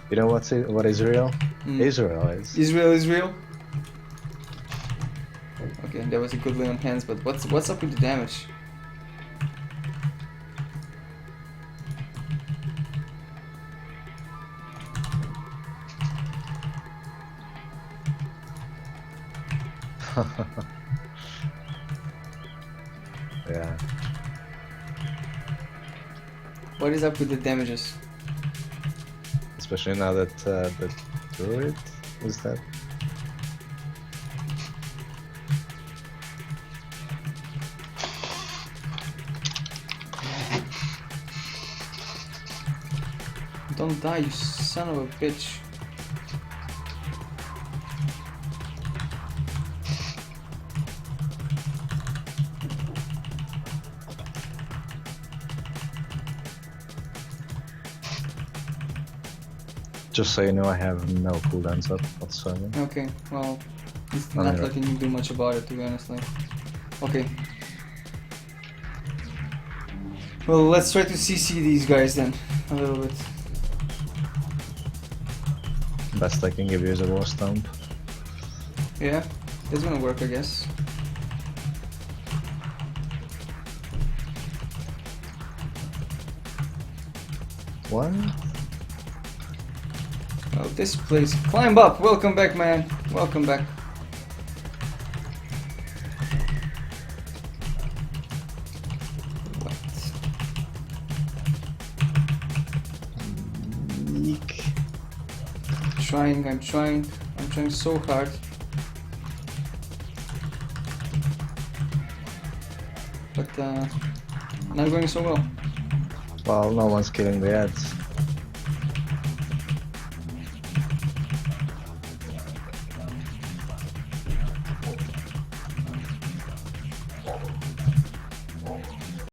You know what is real? Mm. Israel is. Israel is real. Okay, that was a good lay on hands, but what's up with the damage? Yeah. What is up with the damages? Especially now that the turret is that. Don't die, you son of a bitch. Just so you know, I have no cooldowns up whatsoever. Okay, well, it's Oh, not yeah. letting you do much about it, to be honest. Like. Okay. Well, let's try to CC these guys then, a little bit. Best I can give you is a war stomp. Yeah, it's gonna work, I guess. What? Well, this place. Climb up! Welcome back, man! Welcome back. What? Eek. I'm trying so hard. But, not going so well. Well, no one's killing the ads.